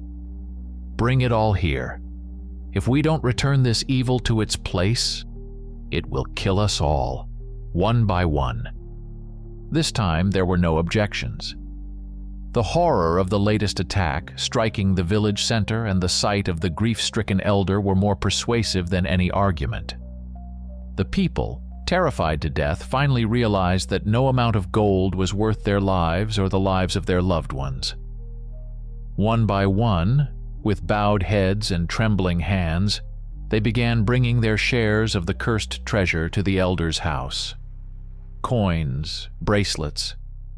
"Bring it all here. If we don't return this evil to its place, it will kill us all, one by one." This time there were no objections. The horror of the latest attack, striking the village center, and the sight of the grief-stricken elder were more persuasive than any argument. The people, terrified to death, finally realized that no amount of gold was worth their lives or the lives of their loved ones. One by one, with bowed heads and trembling hands, they began bringing their shares of the cursed treasure to the elder's house. Coins, bracelets,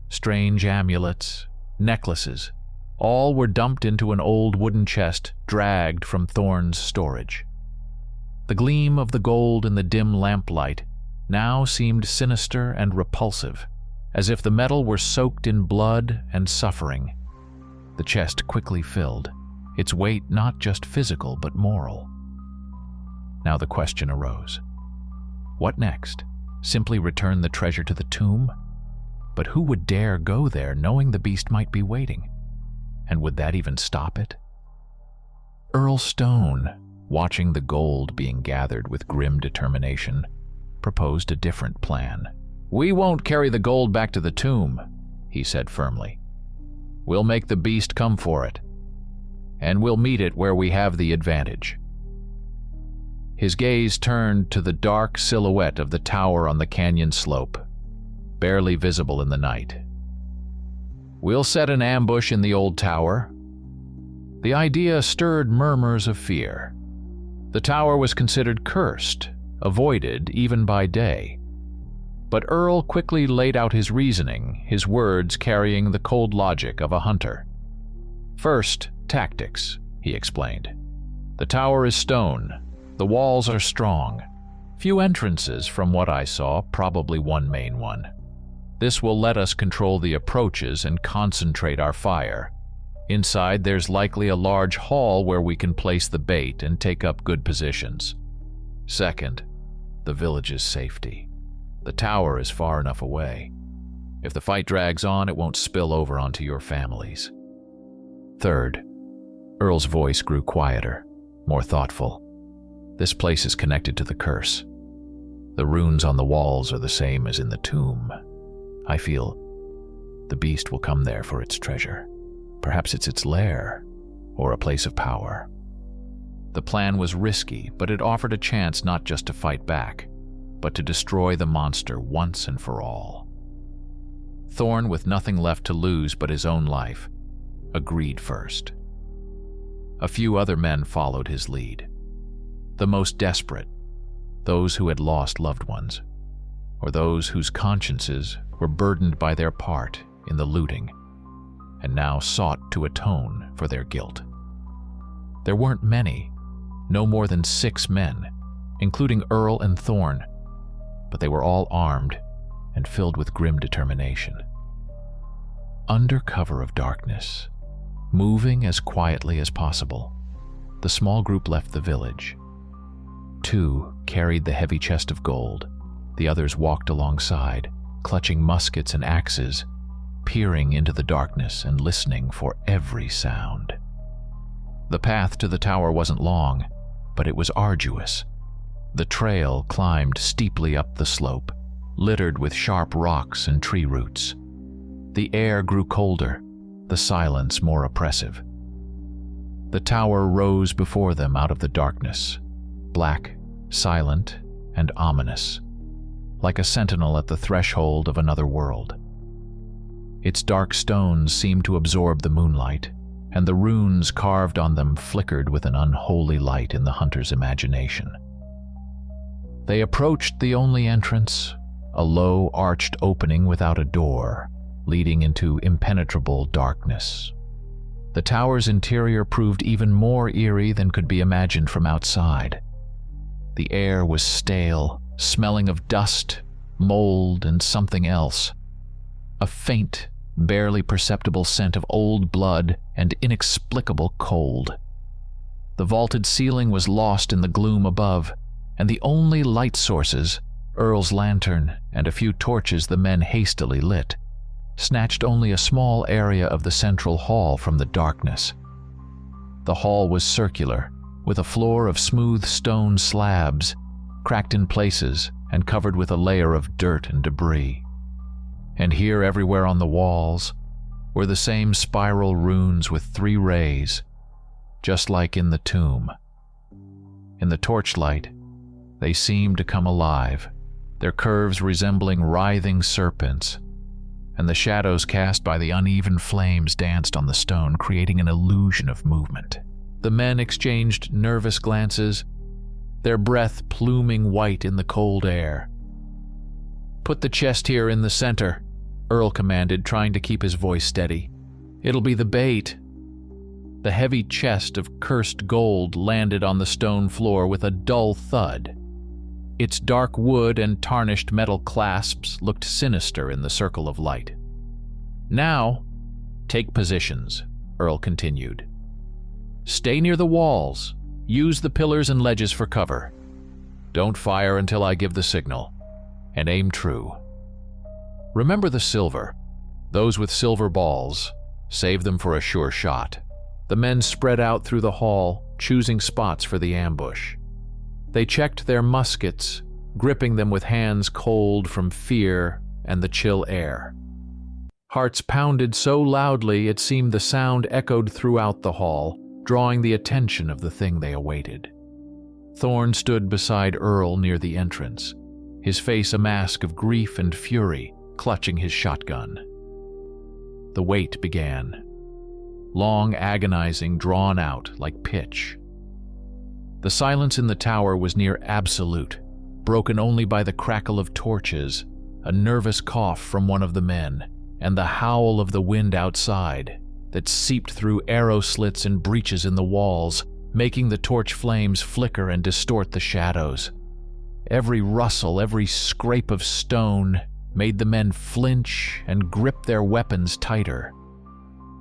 strange amulets, necklaces, all were dumped into an old wooden chest dragged from Thorne's storage. The gleam of the gold in the dim lamplight now seemed sinister and repulsive, as if the metal were soaked in blood and suffering. The chest quickly filled, its weight not just physical but moral. Now the question arose. What next? Simply return the treasure to the tomb? But who would dare go there knowing the beast might be waiting? And would that even stop it? Earl Stone, watching the gold being gathered with grim determination, proposed a different plan. "We won't carry the gold back to the tomb," he said firmly. "We'll make the beast come for it, and we'll meet it where we have the advantage." His gaze turned to the dark silhouette of the tower on the canyon slope, barely visible in the night. "We'll set an ambush in the old tower." The idea stirred murmurs of fear. The tower was considered cursed, avoided even by day. But Earl quickly laid out his reasoning, his words carrying the cold logic of a hunter. "First, tactics," he explained. "The tower is stone. The walls are strong. Few entrances from what I saw, probably one main one. This will let us control the approaches and concentrate our fire. Inside, there's likely a large hall where we can place the bait and take up good positions. Second, the village's safety. The tower is far enough away. If the fight drags on, it won't spill over onto your families. Third," Earl's voice grew quieter, more thoughtful. "This place is connected to the curse. The runes on the walls are the same as in the tomb. I feel the beast will come there for its treasure. Perhaps it's its lair, or a place of power." The plan was risky, but it offered a chance not just to fight back, but to destroy the monster once and for all. Thorne, with nothing left to lose but his own life, agreed first. A few other men followed his lead. The most desperate, those who had lost loved ones, or those whose consciences were burdened by their part in the looting, and now sought to atone for their guilt. There weren't many, no more than 6 men, including Earl and Thorne, but they were all armed and filled with grim determination. Under cover of darkness, moving as quietly as possible, the small group left the village. 2 carried the heavy chest of gold. The others walked alongside, clutching muskets and axes, peering into the darkness and listening for every sound. The path to the tower wasn't long, but it was arduous. The trail climbed steeply up the slope, littered with sharp rocks and tree roots. The air grew colder, the silence more oppressive. The tower rose before them out of the darkness, black silent and ominous, like a sentinel at the threshold of another world. Its dark stones seemed to absorb the moonlight, and the runes carved on them flickered with an unholy light in the hunter's imagination. They approached the only entrance, a low, arched opening without a door, leading into impenetrable darkness. The tower's interior proved even more eerie than could be imagined from outside. The air was stale, smelling of dust, mold, and something else. A faint, barely perceptible scent of old blood and inexplicable cold. The vaulted ceiling was lost in the gloom above, and the only light sources, Earl's lantern and a few torches the men hastily lit, snatched only a small area of the central hall from the darkness. The hall was circular, with a floor of smooth stone slabs, cracked in places and covered with a layer of dirt and debris. And here, everywhere on the walls, were the same spiral runes with 3 rays, just like in the tomb. In the torchlight, they seemed to come alive, their curves resembling writhing serpents, and the shadows cast by the uneven flames danced on the stone, creating an illusion of movement. The men exchanged nervous glances, their breath pluming white in the cold air. "Put the chest here in the center," Earl commanded, trying to keep his voice steady. "It'll be the bait." The heavy chest of cursed gold landed on the stone floor with a dull thud. Its dark wood and tarnished metal clasps looked sinister in the circle of light. "Now, take positions," Earl continued. "Stay near the walls. Use the pillars and ledges for cover. Don't fire until I give the signal, and aim true. Remember the silver. Those with silver balls, save them for a sure shot." The men spread out through the hall, choosing spots for the ambush. They checked their muskets, gripping them with hands cold from fear and the chill air. Hearts pounded so loudly it seemed the sound echoed throughout the hall, drawing the attention of the thing they awaited. Thorn stood beside Earl near the entrance, his face a mask of grief and fury, clutching his shotgun. The wait began. Long, agonizing, drawn out like pitch. The silence in the tower was near absolute, broken only by the crackle of torches, a nervous cough from one of the men, and the howl of the wind outside that seeped through arrow slits and breaches in the walls, making the torch flames flicker and distort the shadows. Every rustle, every scrape of stone made the men flinch and grip their weapons tighter.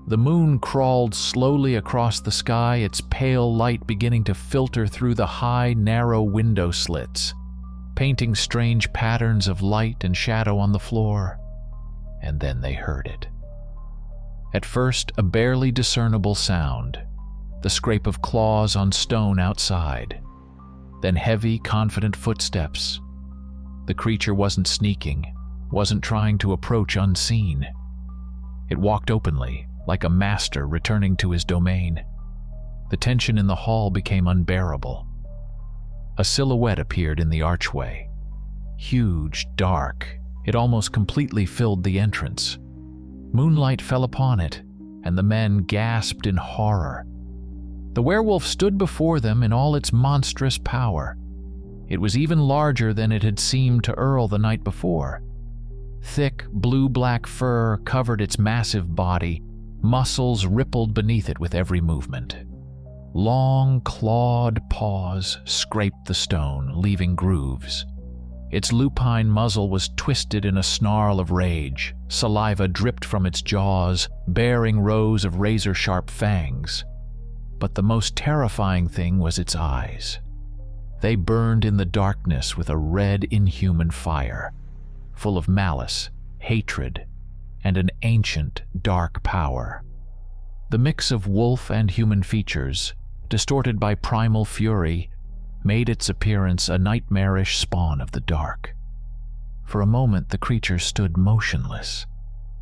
The moon crawled slowly across the sky, its pale light beginning to filter through the high, narrow window slits, painting strange patterns of light and shadow on the floor. And then they heard it. At first, a barely discernible sound, the scrape of claws on stone outside. Then heavy, confident footsteps. The creature wasn't sneaking, wasn't trying to approach unseen. It walked openly, like a master returning to his domain. The tension in the hall became unbearable. A silhouette appeared in the archway. Huge, dark, it almost completely filled the entrance. Moonlight fell upon it, and the men gasped in horror. The werewolf stood before them in all its monstrous power. It was even larger than it had seemed to Earl the night before. Thick, blue-black fur covered its massive body, muscles rippled beneath it with every movement. Long, clawed paws scraped the stone, leaving grooves. Its lupine muzzle was twisted in a snarl of rage. Saliva dripped from its jaws, bearing rows of razor-sharp fangs. But the most terrifying thing was its eyes. They burned in the darkness with a red, inhuman fire, full of malice, hatred, and an ancient, dark power. The mix of wolf and human features, distorted by primal fury, made its appearance a nightmarish spawn of the dark. For a moment the creature stood motionless,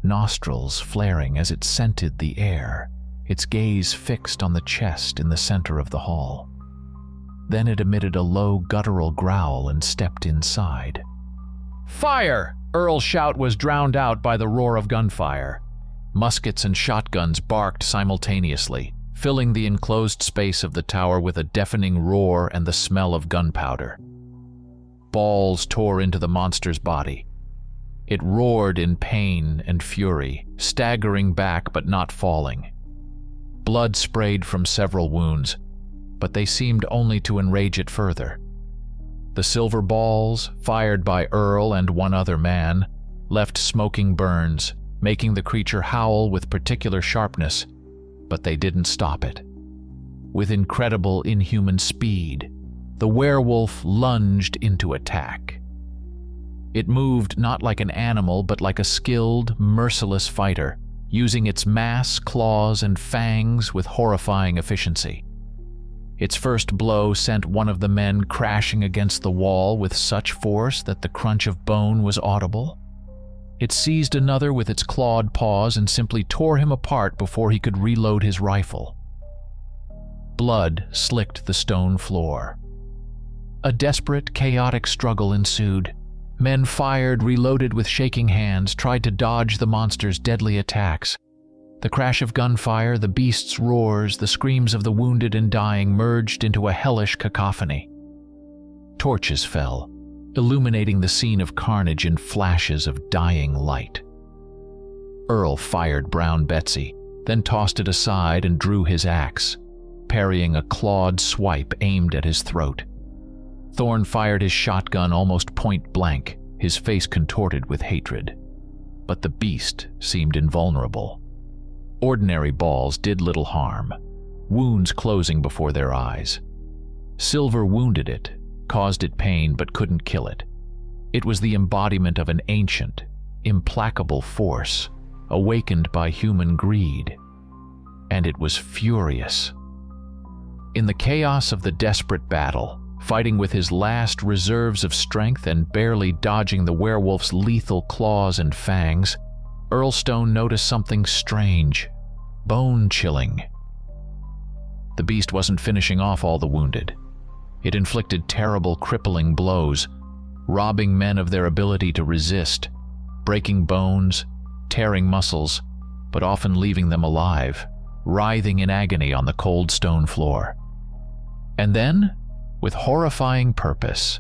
nostrils flaring as it scented the air, its gaze fixed on the chest in the center of the hall. Then it emitted a low, guttural growl and stepped inside. "Fire!" Earl's shout was drowned out by the roar of gunfire. Muskets and shotguns barked simultaneously, filling the enclosed space of the tower with a deafening roar and the smell of gunpowder. Balls tore into the monster's body. It roared in pain and fury, staggering back but not falling. Blood sprayed from several wounds, but they seemed only to enrage it further. The silver balls, fired by Earl and one other man, left smoking burns, making the creature howl with particular sharpness, but they didn't stop it. With incredible inhuman speed, the werewolf lunged into attack. It moved not like an animal but like a skilled, merciless fighter, using its mass, claws, and fangs with horrifying efficiency. Its first blow sent one of the men crashing against the wall with such force that the crunch of bone was audible. It seized another with its clawed paws and simply tore him apart before he could reload his rifle. Blood slicked the stone floor. A desperate, chaotic struggle ensued. Men fired, reloaded with shaking hands, tried to dodge the monster's deadly attacks. The crash of gunfire, the beast's roars, the screams of the wounded and dying merged into a hellish cacophony. Torches fell, illuminating the scene of carnage in flashes of dying light. Earl fired Brown Betsy, then tossed it aside and drew his axe, parrying a clawed swipe aimed at his throat. Thorne fired his shotgun almost point blank, his face contorted with hatred. But the beast seemed invulnerable. Ordinary balls did little harm, wounds closing before their eyes. Silver wounded it, caused it pain but couldn't kill it. It was the embodiment of an ancient, implacable force, awakened by human greed. And it was furious. In the chaos of the desperate battle, fighting with his last reserves of strength and barely dodging the werewolf's lethal claws and fangs, Earl Stone noticed something strange, bone-chilling. The beast wasn't finishing off all the wounded. It inflicted terrible, crippling blows, robbing men of their ability to resist, breaking bones, tearing muscles, but often leaving them alive, writhing in agony on the cold stone floor. And then, with horrifying purpose,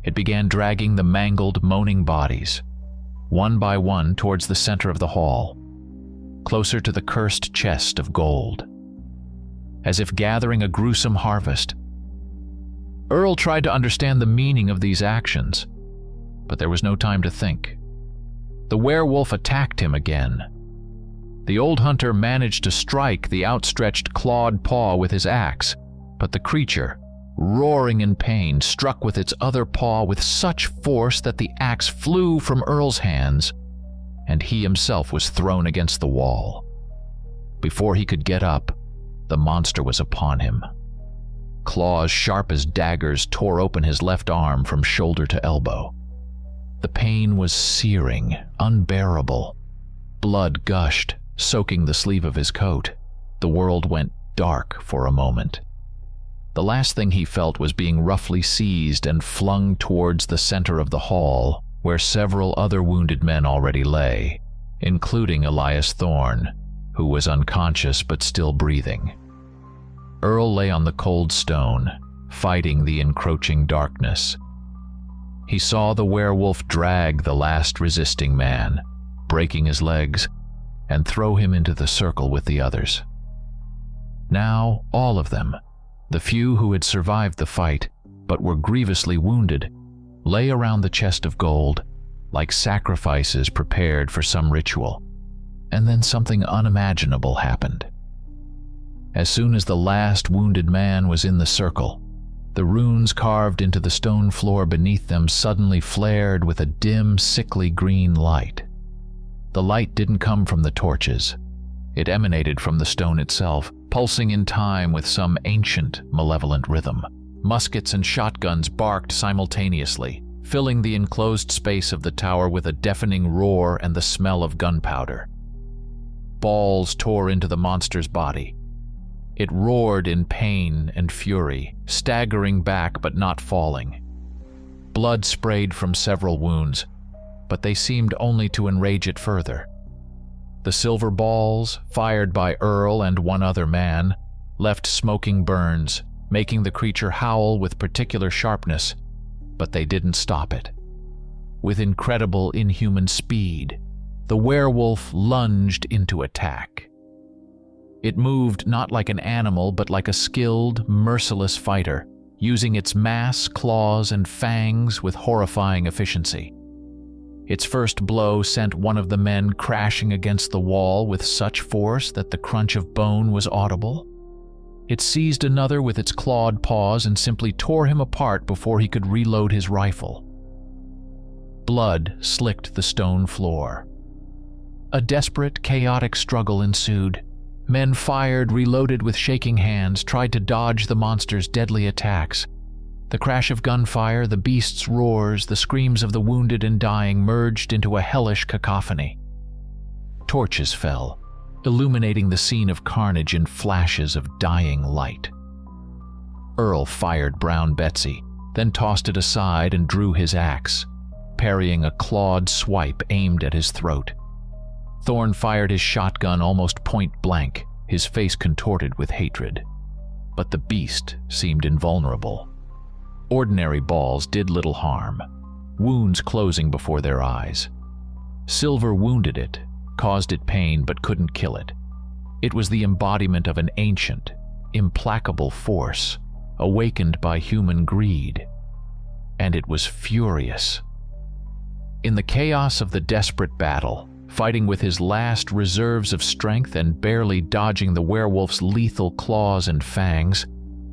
it began dragging the mangled, moaning bodies, one by one towards the center of the hall, closer to the cursed chest of gold. As if gathering a gruesome harvest, Earl tried to understand the meaning of these actions, but there was no time to think. The werewolf attacked him again. The old hunter managed to strike the outstretched clawed paw with his axe, but the creature, roaring in pain, struck with its other paw with such force that the axe flew from Earl's hands, and he himself was thrown against the wall. Before he could get up, the monster was upon him. Claws sharp as daggers tore open his left arm from shoulder to elbow. The pain was searing, unbearable. Blood gushed, soaking the sleeve of his coat. The world went dark for a moment. The last thing he felt was being roughly seized and flung towards the center of the hall, where several other wounded men already lay, including Elias Thorne, who was unconscious but still breathing. Earl lay on the cold stone, fighting the encroaching darkness. He saw the werewolf drag the last resisting man, breaking his legs, and throw him into the circle with the others. Now, all of them, the few who had survived the fight but were grievously wounded, lay around the chest of gold like sacrifices prepared for some ritual. And then something unimaginable happened. As soon as the last wounded man was in the circle, the runes carved into the stone floor beneath them suddenly flared with a dim, sickly green light. The light didn't come from the torches. It emanated from the stone itself, pulsing in time with some ancient, malevolent rhythm. Muskets and shotguns barked simultaneously, filling the enclosed space of the tower with a deafening roar and the smell of gunpowder. Balls tore into the monster's body. It roared in pain and fury, staggering back but not falling. Blood sprayed from several wounds, but they seemed only to enrage it further. The silver balls, fired by Earl and one other man, left smoking burns, making the creature howl with particular sharpness, but they didn't stop it. With incredible inhuman speed, the werewolf lunged into attack. It moved not like an animal but like a skilled, merciless fighter, using its mass, claws, and fangs with horrifying efficiency. Its first blow sent one of the men crashing against the wall with such force that the crunch of bone was audible. It seized another with its clawed paws and simply tore him apart before he could reload his rifle. Blood slicked the stone floor. A desperate, chaotic struggle ensued. Men fired, reloaded with shaking hands, tried to dodge the monster's deadly attacks. The crash of gunfire, the beast's roars, the screams of the wounded and dying merged into a hellish cacophony. Torches fell, illuminating the scene of carnage in flashes of dying light. Earl fired Brown Betsy, then tossed it aside and drew his axe, parrying a clawed swipe aimed at his throat. Thorne fired his shotgun almost point blank, his face contorted with hatred. But the beast seemed invulnerable. Ordinary balls did little harm, wounds closing before their eyes. Silver wounded it, caused it pain but couldn't kill it. It was the embodiment of an ancient, implacable force, awakened by human greed. And it was furious. In the chaos of the desperate battle, fighting with his last reserves of strength and barely dodging the werewolf's lethal claws and fangs,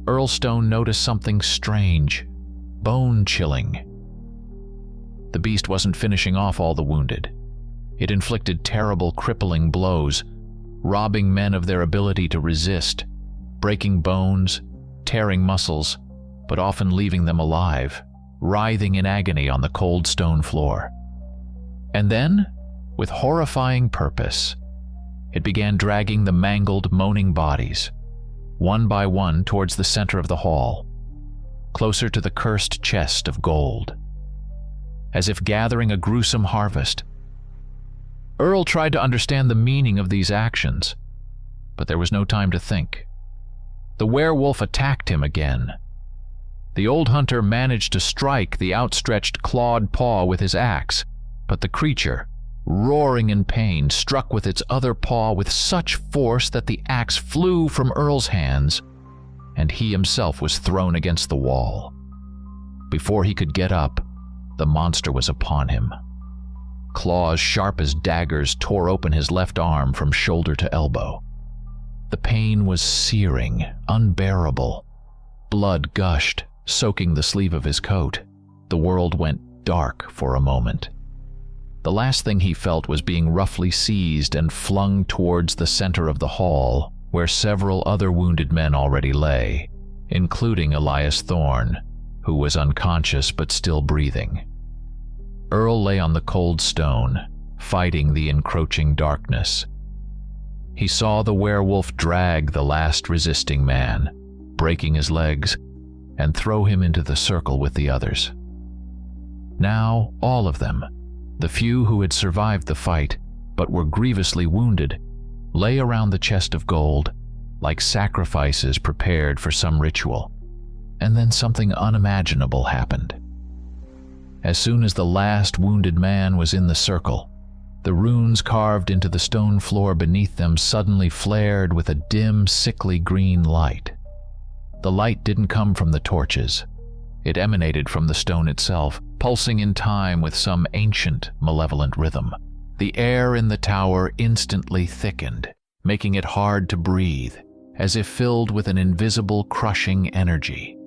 Earl Stone noticed something strange, bone-chilling. The beast wasn't finishing off all the wounded. It inflicted terrible, crippling blows, robbing men of their ability to resist, breaking bones, tearing muscles, but often leaving them alive, writhing in agony on the cold stone floor. And then, with horrifying purpose, it began dragging the mangled, moaning bodies, one by one towards the center of the hall, closer to the cursed chest of gold. As if gathering a gruesome harvest, Earl tried to understand the meaning of these actions, but there was no time to think. The werewolf attacked him again. The old hunter managed to strike the outstretched clawed paw with his axe, but the creature, roaring in pain, struck with its other paw with such force that the axe flew from Earl's hands, and he himself was thrown against the wall. Before he could get up, the monster was upon him. Claws sharp as daggers tore open his left arm from shoulder to elbow. The pain was searing, unbearable. Blood gushed, soaking the sleeve of his coat. The world went dark for a moment. The last thing he felt was being roughly seized and flung towards the center of the hall, where several other wounded men already lay, including Elias Thorne, who was unconscious but still breathing. Earl lay on the cold stone, fighting the encroaching darkness. He saw the werewolf drag the last resisting man, breaking his legs, and throw him into the circle with the others. Now, all of them, the few who had survived the fight but were grievously wounded, lay around the chest of gold like sacrifices prepared for some ritual. And then something unimaginable happened. As soon as the last wounded man was in the circle, the runes carved into the stone floor beneath them suddenly flared with a dim, sickly green light. The light didn't come from the torches. It emanated from the stone itself, pulsing in time with some ancient, malevolent rhythm. The air in the tower instantly thickened, making it hard to breathe, as if filled with an invisible, crushing energy.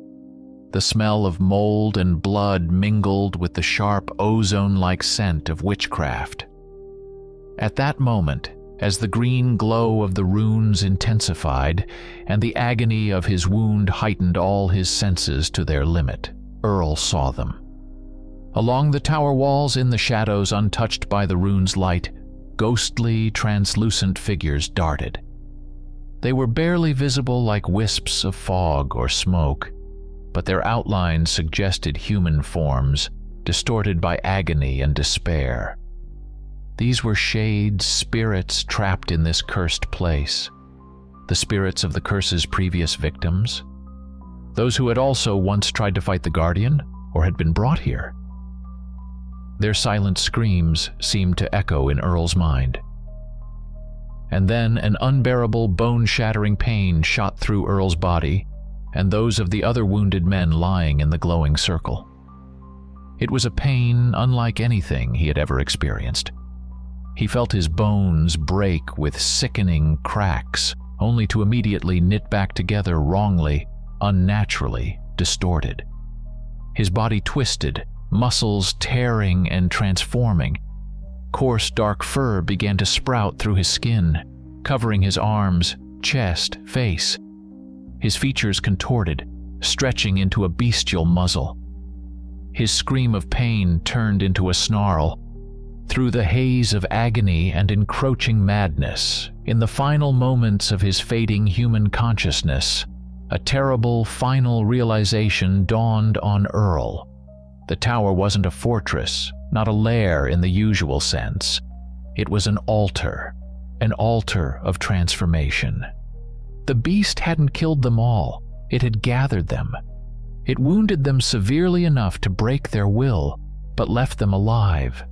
The smell of mold and blood mingled with the sharp, ozone-like scent of witchcraft. At that moment, as the green glow of the runes intensified and the agony of his wound heightened all his senses to their limit, Earl saw them. Along the tower walls, in the shadows untouched by the rune's light, ghostly, translucent figures darted. They were barely visible like wisps of fog or smoke, but their outlines suggested human forms, distorted by agony and despair. These were shades, spirits trapped in this cursed place. The spirits of the curse's previous victims, those who had also once tried to fight the Guardian or had been brought here. Their silent screams seemed to echo in Earl's mind. And then an unbearable, bone-shattering pain shot through Earl's body and those of the other wounded men lying in the glowing circle. It was a pain unlike anything he had ever experienced. He felt his bones break with sickening cracks, only to immediately knit back together wrongly, unnaturally, distorted. His body twisted, muscles tearing and transforming. Coarse dark fur began to sprout through his skin, covering his arms, chest, face. His features contorted, stretching into a bestial muzzle. His scream of pain turned into a snarl. Through the haze of agony and encroaching madness, in the final moments of his fading human consciousness, a terrible final realization dawned on Earl. The tower wasn't a fortress, not a lair in the usual sense. It was an altar of transformation. The beast hadn't killed them all, it had gathered them. It wounded them severely enough to break their will, but left them alive.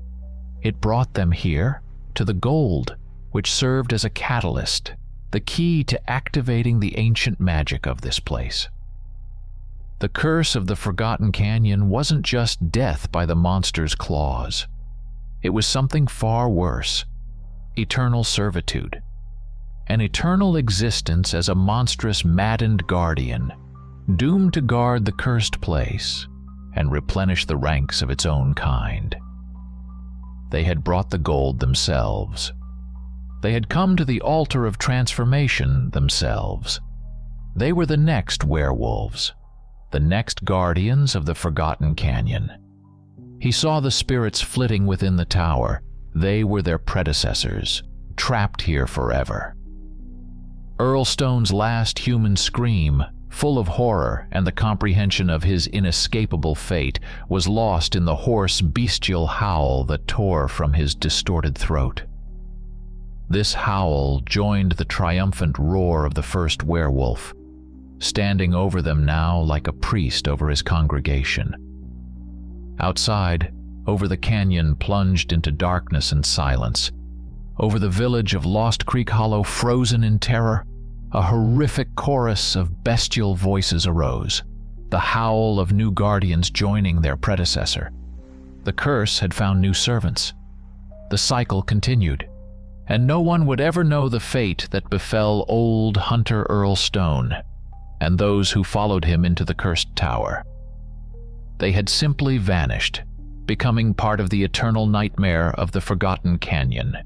It brought them here, to the gold, which served as a catalyst, the key to activating the ancient magic of this place. The curse of the Forgotten Canyon wasn't just death by the monster's claws. It was something far worse, eternal servitude. An eternal existence as a monstrous, maddened guardian, doomed to guard the cursed place and replenish the ranks of its own kind. They had brought the gold themselves. They had come to the altar of transformation themselves. They were the next werewolves, the next guardians of the Forgotten Canyon. He saw the spirits flitting within the tower. They were their predecessors, trapped here forever. Earl Stone's last human scream, full of horror and the comprehension of his inescapable fate, was lost in the hoarse, bestial howl that tore from his distorted throat. This howl joined the triumphant roar of the first werewolf, standing over them now like a priest over his congregation. Outside, over the canyon plunged into darkness and silence. Over the village of Lost Creek Hollow, frozen in terror, a horrific chorus of bestial voices arose, the howl of new guardians joining their predecessor. The curse had found new servants. The cycle continued, and no one would ever know the fate that befell old Hunter Earl Stone and those who followed him into the cursed tower. They had simply vanished, becoming part of the eternal nightmare of the Forgotten Canyon.